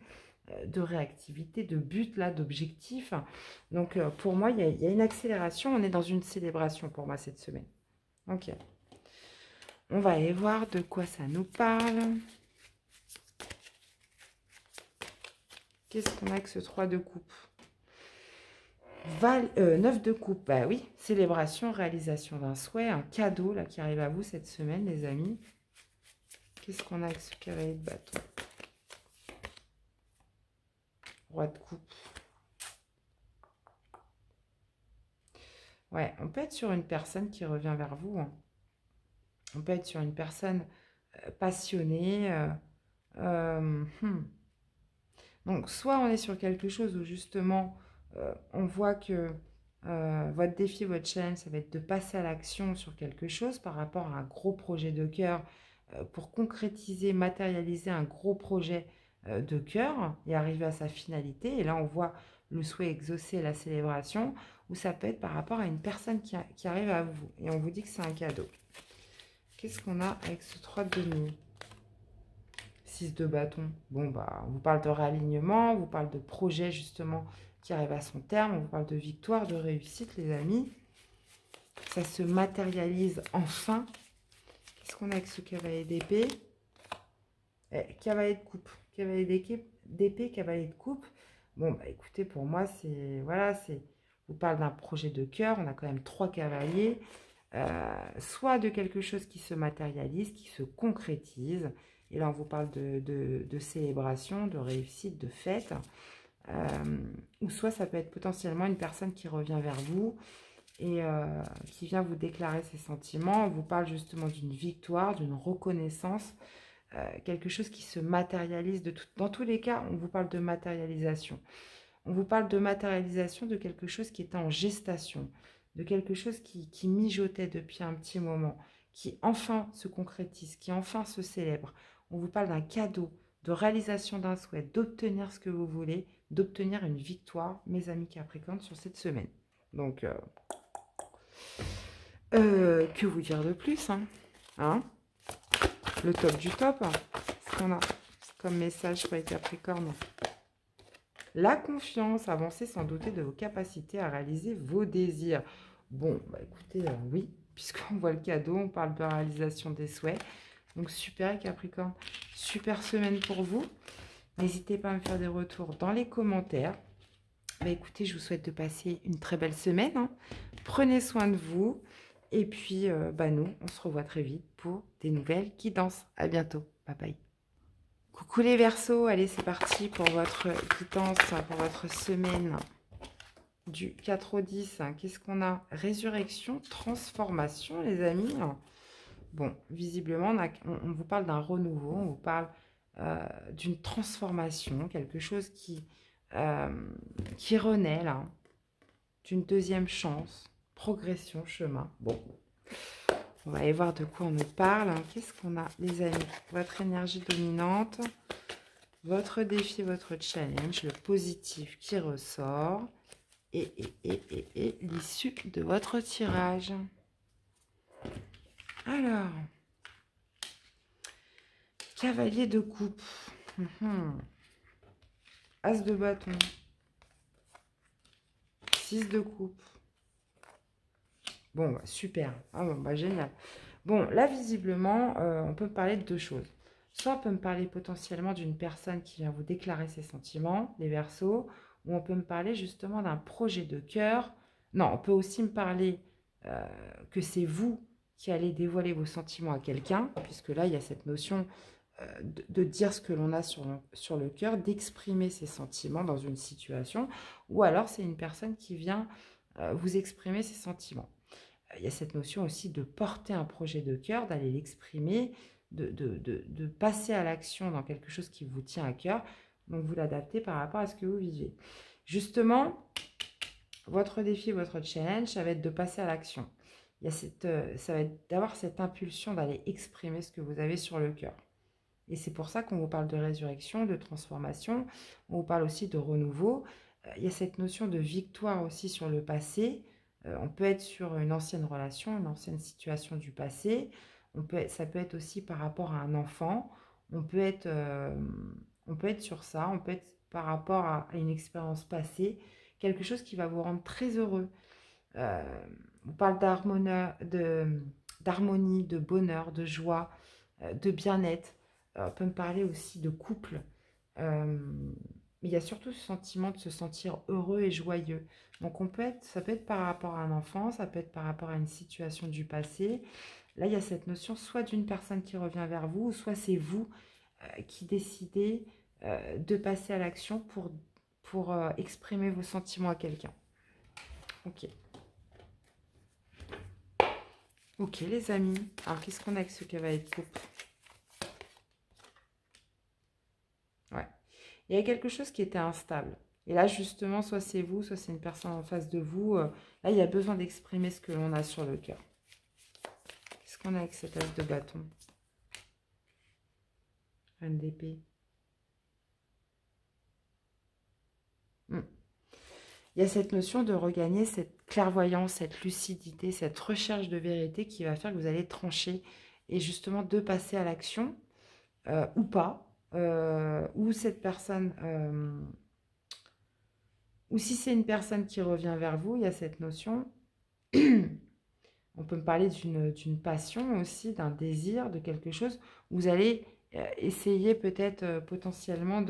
de réactivité, de but, là, d'objectif. Donc, pour moi, il y a une accélération. On est dans une célébration pour moi cette semaine. Ok. On va aller voir de quoi ça nous parle. Qu'est-ce qu'on a avec ce 3 de coupe? 9 de coupe, bah oui, célébration, réalisation d'un souhait, un cadeau là qui arrive à vous cette semaine, les amis. Qu'est-ce qu'on a avec ce cavalier de bâton? Roi de coupe. Ouais, on peut être sur une personne qui revient vers vous. Hein. On peut être sur une personne passionnée. Donc, soit on est sur quelque chose où justement, on voit que votre défi, votre challenge, ça va être de passer à l'action sur quelque chose par rapport à un gros projet de cœur pour concrétiser, matérialiser un gros projet de cœur et arriver à sa finalité. Et là, on voit le souhait exaucé, la célébration, ou ça peut être par rapport à une personne qui arrive à vous et on vous dit que c'est un cadeau. Qu'est-ce qu'on a avec ce 3 de denier? 6 de bâton. Bon, bah, on vous parle de réalignement, on vous parle de projet justement qui arrive à son terme, on vous parle de victoire, de réussite, les amis. Ça se matérialise enfin. Qu'est-ce qu'on a avec ce cavalier d'épée? Cavalier de coupe. Cavalier d'épée, cavalier de coupe. Bon, bah écoutez, pour moi, c'est... Voilà, c'est... On vous parle d'un projet de cœur, on a quand même 3 cavaliers. Soit de quelque chose qui se matérialise, qui se concrétise. Et là, on vous parle de célébration, de réussite, de fête. Ou soit ça peut être potentiellement une personne qui revient vers vous et qui vient vous déclarer ses sentiments. On vous parle justement d'une victoire, d'une reconnaissance, quelque chose qui se matérialise. Dans tous les cas, on vous parle de matérialisation. On vous parle de matérialisation de quelque chose qui était en gestation, de quelque chose qui mijotait depuis un petit moment, qui enfin se concrétise, qui enfin se célèbre. On vous parle d'un cadeau, de réalisation d'un souhait, d'obtenir ce que vous voulez, d'obtenir une victoire, mes amis Capricorne, sur cette semaine. Donc, que vous dire de plus, hein? Le top du top, ce qu'on a comme message pour les Capricornes. La confiance, avancer sans douter de vos capacités à réaliser vos désirs. Bon, bah écoutez, oui, puisqu'on voit le cadeau, on parle de réalisation des souhaits. Donc super Capricorne, super semaine pour vous. N'hésitez pas à me faire des retours dans les commentaires. Bah écoutez, je vous souhaite de passer une très belle semaine. Hein. Prenez soin de vous. Et puis, bah nous, on se revoit très vite pour des nouvelles guidances. À bientôt. Bye bye. Coucou les Verseaux, allez c'est parti pour votre guidance, pour votre semaine du 4 au 10. Qu'est-ce qu'on a? Résurrection, transformation les amis. Bon, visiblement on vous parle d'un renouveau, on vous parle d'une transformation, quelque chose qui renaît là, d'une deuxième chance, progression, chemin. Bon. On va aller voir de quoi on nous parle. Qu'est-ce qu'on a, les amis? Votre énergie dominante, votre défi, votre challenge, le positif qui ressort et l'issue de votre tirage. Alors, cavalier de coupe, as de bâton, 6 de coupe. Bon, bah, super. Ah bon, bah, génial. Bon, là, visiblement, on peut parler de deux choses. Soit on peut me parler potentiellement d'une personne qui vient vous déclarer ses sentiments, les Verseaux, ou on peut me parler justement d'un projet de cœur. Non, on peut aussi me parler que c'est vous qui allez dévoiler vos sentiments à quelqu'un, puisque là, il y a cette notion de dire ce que l'on a sur le cœur, d'exprimer ses sentiments dans une situation, ou alors c'est une personne qui vient vous exprimer ses sentiments. Il y a cette notion aussi de porter un projet de cœur, d'aller l'exprimer, de passer à l'action dans quelque chose qui vous tient à cœur. Donc, vous l'adaptez par rapport à ce que vous vivez. Justement, votre défi, votre challenge, ça va être de passer à l'action. Ça va être d'avoir cette impulsion d'aller exprimer ce que vous avez sur le cœur. Et c'est pour ça qu'on vous parle de résurrection, de transformation. On vous parle aussi de renouveau. Il y a cette notion de victoire aussi sur le passé. On peut être sur une ancienne relation, une ancienne situation du passé. Ça peut être aussi par rapport à un enfant. On peut être sur ça. On peut être par rapport à une expérience passée, quelque chose qui va vous rendre très heureux. On parle d'harmonie, de bonheur, de joie, de bien-être. On peut me parler aussi de couple. Mais il y a surtout ce sentiment de se sentir heureux et joyeux. Donc ça peut être par rapport à un enfant, ça peut être par rapport à une situation du passé. Là, il y a cette notion soit d'une personne qui revient vers vous, soit c'est vous qui décidez de passer à l'action pour exprimer vos sentiments à quelqu'un. Ok. Ok les amis. Alors qu'est-ce qu'on a avec ce cavalier de coupe? Ouais. Il y a quelque chose qui était instable. Et là, justement, soit c'est vous, soit c'est une personne en face de vous. Là, il y a besoin d'exprimer ce que l'on a sur le cœur. Qu'est-ce qu'on a avec cet as de bâton? Reine d'épée. Il y a cette notion de regagner cette clairvoyance, cette lucidité, cette recherche de vérité qui va faire que vous allez trancher et justement de passer à l'action ou pas. Ou cette personne... ou si c'est une personne qui revient vers vous, il y a cette notion... On peut me parler d'une passion aussi, d'un désir, de quelque chose. Vous allez essayer peut-être potentiellement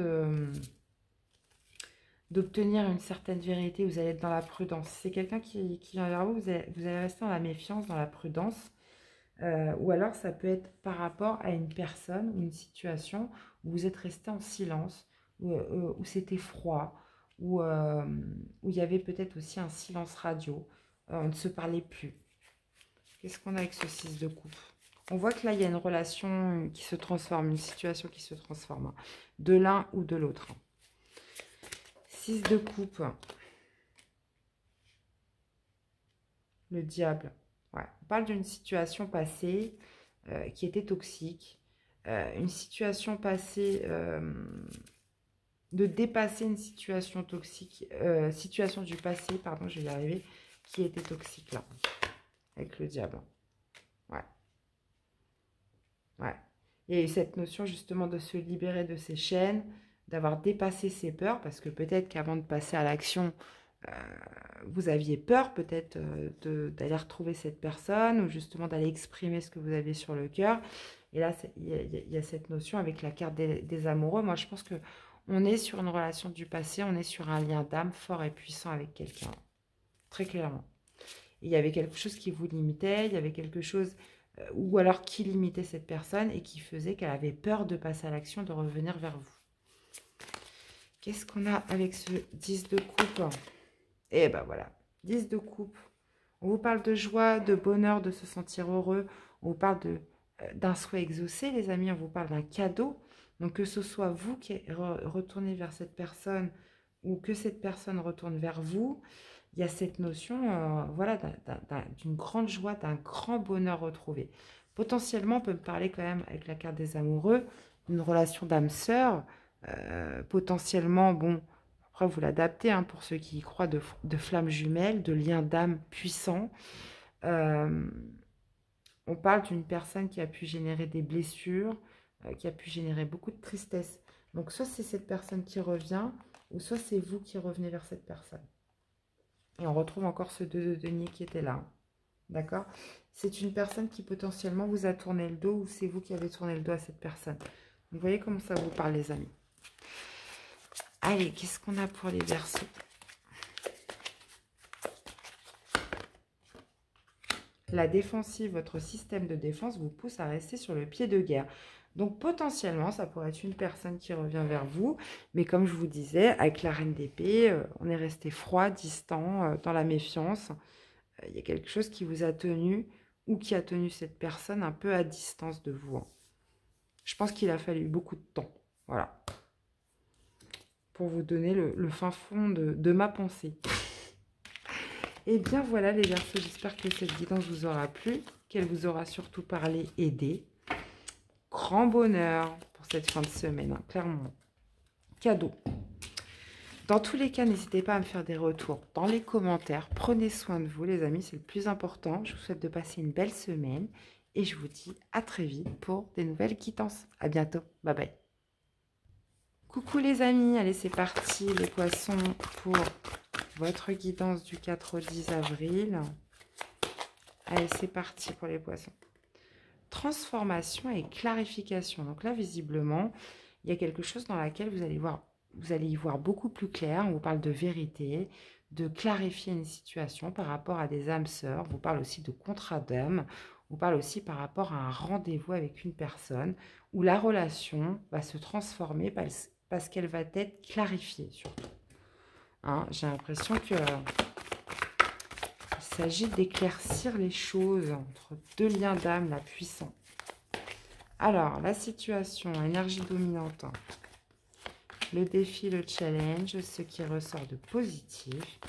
d'obtenir une certaine vérité. Vous allez être dans la prudence. Si c'est quelqu'un qui vient vers vous, vous allez rester dans la méfiance, dans la prudence. Ou alors ça peut être par rapport à une personne ou une situation où vous êtes resté en silence, où c'était froid, où il y avait peut-être aussi un silence radio. On ne se parlait plus. Qu'est-ce qu'on a avec ce 6 de coupe? On voit que là, il y a une relation qui se transforme, une situation qui se transforme, hein, de l'un ou de l'autre. 6 de coupe. Le diable. Ouais. On parle d'une situation passée qui était toxique. Une situation passée... de dépasser une situation toxique. Situation du passé, pardon, je vais y arriver, qui était toxique là. Avec le diable. Ouais. Ouais. Il y a eu cette notion justement de se libérer de ses chaînes, d'avoir dépassé ses peurs, parce que peut-être qu'avant de passer à l'action, vous aviez peur peut-être d'aller retrouver cette personne, ou justement d'aller exprimer ce que vous avez sur le cœur. Et là, il y a cette notion avec la carte des amoureux. Moi, je pense que on est sur une relation du passé, on est sur un lien d'âme fort et puissant avec quelqu'un, très clairement. Et il y avait quelque chose qui vous limitait, il y avait quelque chose... ou alors qui limitait cette personne et qui faisait qu'elle avait peur de passer à l'action, de revenir vers vous. Qu'est-ce qu'on a avec ce 10 de coupe? Et ben voilà, 10 de coupe. On vous parle de joie, de bonheur, de se sentir heureux. On vous parle d'un souhait exaucé, les amis. On vous parle d'un cadeau. Donc que ce soit vous qui retournez vers cette personne ou que cette personne retourne vers vous, il y a cette notion voilà, d'une grande joie, d'un grand bonheur retrouvé. Potentiellement, on peut me parler quand même avec la carte des amoureux, d'une relation d'âme sœur. Potentiellement, bon, après vous l'adaptez hein, pour ceux qui y croient, de flammes jumelles, de liens d'âme puissants. On parle d'une personne qui a pu générer des blessures, qui a pu générer beaucoup de tristesse. Donc soit c'est cette personne qui revient, ou soit c'est vous qui revenez vers cette personne. Et on retrouve encore ce 2 de denier qui était là. D'accord? C'est une personne qui potentiellement vous a tourné le dos ou c'est vous qui avez tourné le dos à cette personne. Vous voyez comment ça vous parle, les amis. Allez, qu'est-ce qu'on a pour les Verseaux? La défensive, votre système de défense vous pousse à rester sur le pied de guerre. Donc potentiellement, ça pourrait être une personne qui revient vers vous. Mais comme je vous disais, avec la reine d'épée, on est resté froid, distant, dans la méfiance. Il y a quelque chose qui vous a tenu ou qui a tenu cette personne un peu à distance de vous. Je pense qu'il a fallu beaucoup de temps. Voilà. Pour vous donner le fin fond de ma pensée. Et bien voilà les Verseaux, j'espère que cette guidance vous aura plu, qu'elle vous aura surtout parlé, aidé. Grand bonheur pour cette fin de semaine, hein, clairement. Cadeau. Dans tous les cas, n'hésitez pas à me faire des retours dans les commentaires. Prenez soin de vous les amis, c'est le plus important. Je vous souhaite de passer une belle semaine et je vous dis à très vite pour des nouvelles guidances. À bientôt, bye bye. Coucou les amis, allez c'est parti les poissons pour votre guidance du 4 au 10 avril. Allez c'est parti pour les poissons. Transformation et clarification. Donc là visiblement, il y a quelque chose dans laquelle vous allez y voir beaucoup plus clair. On vous parle de vérité, de clarifier une situation par rapport à des âmes sœurs. On vous parle aussi de contrat d'âme. On vous parle aussi par rapport à un rendez-vous avec une personne où la relation va se transformer parce qu'elle va être clarifiée surtout. Hein, j'ai l'impression que il s'agit d'éclaircir les choses entre deux liens d'âme là, puissants. Alors, la situation, énergie dominante, le défi, le challenge, ce qui ressort de positif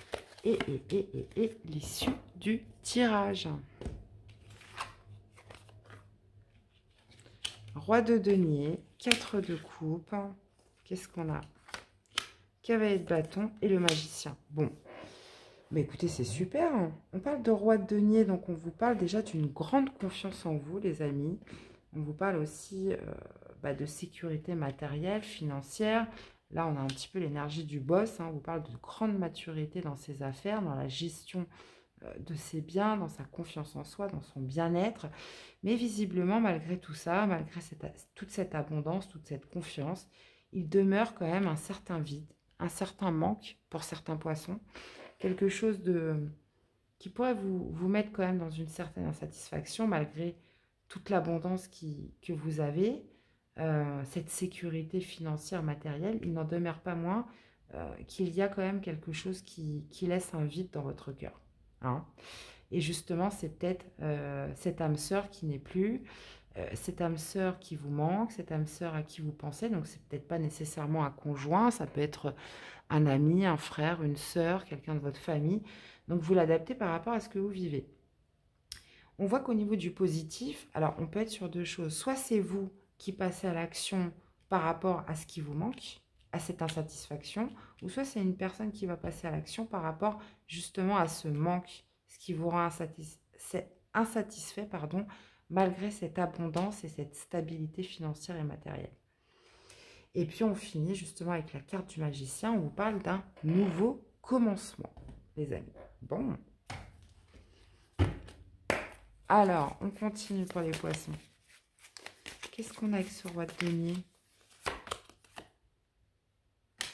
et l'issue du tirage. Roi de denier, 4 de coupe. Qu'est-ce qu'on a? Cavalier de bâton et le magicien. Bon, mais écoutez, c'est super. Hein. On parle de roi de denier, donc on vous parle déjà d'une grande confiance en vous, les amis. On vous parle aussi de sécurité matérielle, financière. Là, on a un petit peu l'énergie du boss. Hein. On vous parle de grande maturité dans ses affaires, dans la gestion de ses biens, dans sa confiance en soi, dans son bien-être. Mais visiblement, malgré tout ça, malgré toute cette abondance, toute cette confiance, il demeure quand même un certain vide, un certain manque pour certains poissons. Quelque chose qui pourrait vous mettre quand même dans une certaine insatisfaction, malgré toute l'abondance que vous avez, cette sécurité financière, matérielle. Il n'en demeure pas moins qu'il y a quand même quelque chose qui laisse un vide dans votre cœur. Hein. Et justement, c'est peut-être cette âme sœur qui n'est plus, cette âme sœur qui vous manque, cette âme sœur à qui vous pensez. Donc, c'est peut-être pas nécessairement un conjoint, ça peut être un ami, un frère, une sœur, quelqu'un de votre famille. Donc, vous l'adaptez par rapport à ce que vous vivez. On voit qu'au niveau du positif, alors on peut être sur deux choses. Soit c'est vous qui passez à l'action par rapport à ce qui vous manque, à cette insatisfaction, ou soit c'est une personne qui va passer à l'action par rapport justement à ce manque, ce qui vous rend insatisfait, malgré cette abondance et cette stabilité financière et matérielle. Et puis on finit justement avec la carte du magicien, on vous parle d'un nouveau commencement, les amis. Bon. Alors, on continue pour les poissons. Qu'est-ce qu'on a avec ce roi de denier?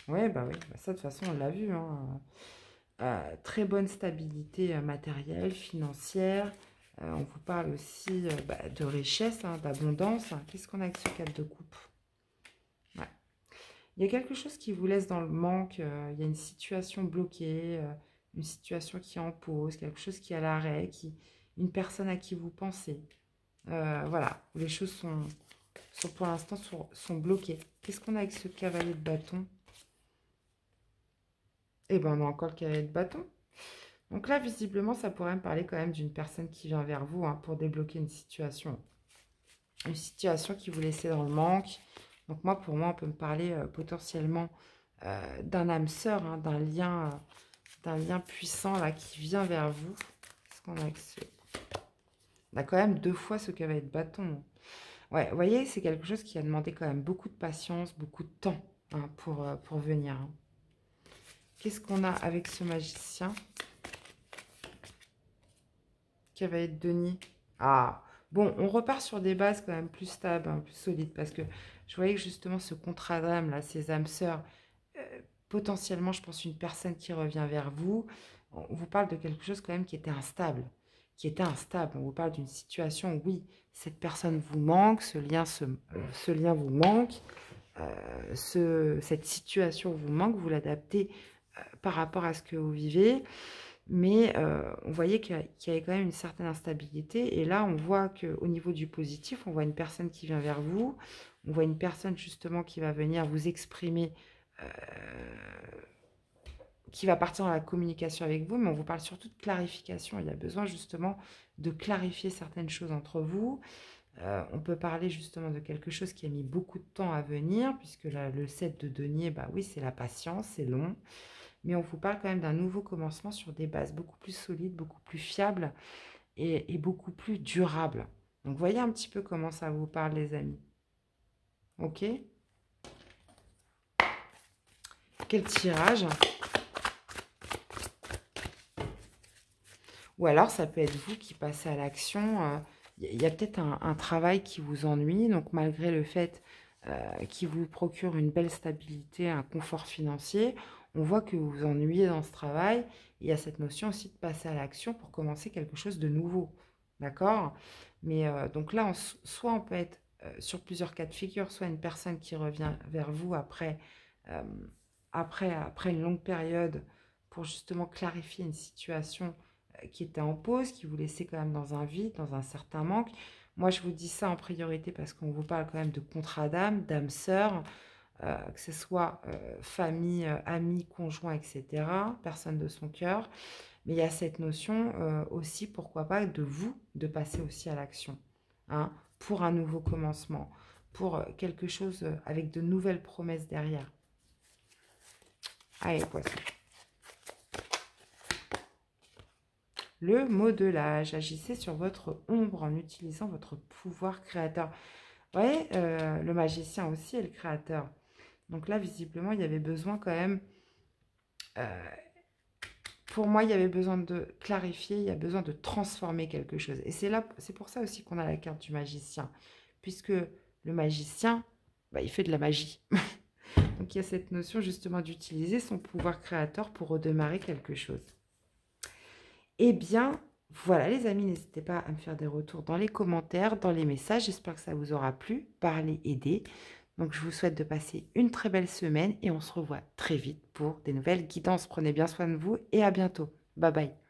Ouais, bah oui, ça de toute façon, on l'a vu. Hein. Très bonne stabilité matérielle, financière. On vous parle aussi de richesse, hein, d'abondance. Qu'est-ce qu'on a avec ce 4 de coupe? Ouais. Il y a quelque chose qui vous laisse dans le manque. Il y a une situation bloquée, une situation qui est en pause, quelque chose qui est à l'arrêt, une personne à qui vous pensez. Voilà, les choses sont pour l'instant sont bloquées. Qu'est-ce qu'on a avec ce cavalier de bâton? Eh bien, on a encore le cavalier de bâton. Donc là, visiblement, ça pourrait me parler quand même d'une personne qui vient vers vous pour débloquer une situation. Une situation qui vous laissait dans le manque. Donc moi, pour moi, on peut me parler potentiellement d'un âme sœur, hein, d'un lien puissant là qui vient vers vous. Qu'est-ce qu'on a avec ce... On a quand même 2 fois ce cavalier de bâton. Ouais, vous voyez, c'est quelque chose qui a demandé quand même beaucoup de patience, beaucoup de temps hein, pour venir. Hein. Qu'est-ce qu'on a avec ce magicien? Cavalier de denier. Ah, bon, on repart sur des bases quand même plus stables, hein, plus solides, parce que je voyais que justement ce contrat d'âme, là, ces âmes sœurs, potentiellement, je pense, une personne qui revient vers vous, on vous parle de quelque chose quand même qui était instable. On vous parle d'une situation où, oui, cette personne vous manque, ce lien vous manque, cette situation vous manque, vous l'adaptez par rapport à ce que vous vivez, mais on voyait qu'il y avait quand même une certaine instabilité, et là, on voit qu'au niveau du positif, on voit une personne qui vient vers vous, on voit une personne justement qui va venir vous exprimer, qui va partir dans la communication avec vous, mais on vous parle surtout de clarification. Il y a besoin justement de clarifier certaines choses entre vous. On peut parler justement de quelque chose qui a mis beaucoup de temps à venir, puisque là, le 7 de denier, bah oui, c'est la patience, c'est long. Mais on vous parle quand même d'un nouveau commencement sur des bases beaucoup plus solides, beaucoup plus fiables et beaucoup plus durables. Donc, voyez un petit peu comment ça vous parle, les amis. Ok ? Quel tirage? Ou alors, ça peut être vous qui passez à l'action. Il y a peut-être un travail qui vous ennuie. Donc, malgré le fait qu'il vous procure une belle stabilité, un confort financier, on voit que vous vous ennuyez dans ce travail. Il y a cette notion aussi de passer à l'action pour commencer quelque chose de nouveau. D'accord? Mais donc là, soit on peut être sur plusieurs cas de figure, soit une personne qui revient vers vous euh, après une longue période pour justement clarifier une situation qui était en pause, qui vous laissait quand même dans un vide, dans un certain manque. Moi, je vous dis ça en priorité parce qu'on vous parle quand même de contrat d'âme sœur, que ce soit famille, amis, conjoint, etc., personne de son cœur. Mais il y a cette notion aussi, pourquoi pas, de vous, de passer aussi à l'action, hein, pour un nouveau commencement, pour quelque chose avec de nouvelles promesses derrière. Allez, poisson. Le modelage. Agissez sur votre ombre en utilisant votre pouvoir créateur. Vous voyez, le magicien aussi est le créateur. Donc là, visiblement, il y avait besoin quand même... pour moi, il y avait besoin de clarifier, il y a besoin de transformer quelque chose. Et c'est pour ça aussi qu'on a la carte du magicien. Puisque le magicien, bah, il fait de la magie. Donc il y a cette notion justement d'utiliser son pouvoir créateur pour redémarrer quelque chose. Eh bien, voilà les amis, n'hésitez pas à me faire des retours dans les commentaires, dans les messages. J'espère que ça vous aura plu, parler, aider. Donc, je vous souhaite de passer une très belle semaine et on se revoit très vite pour des nouvelles guidances. Prenez bien soin de vous et à bientôt. Bye bye.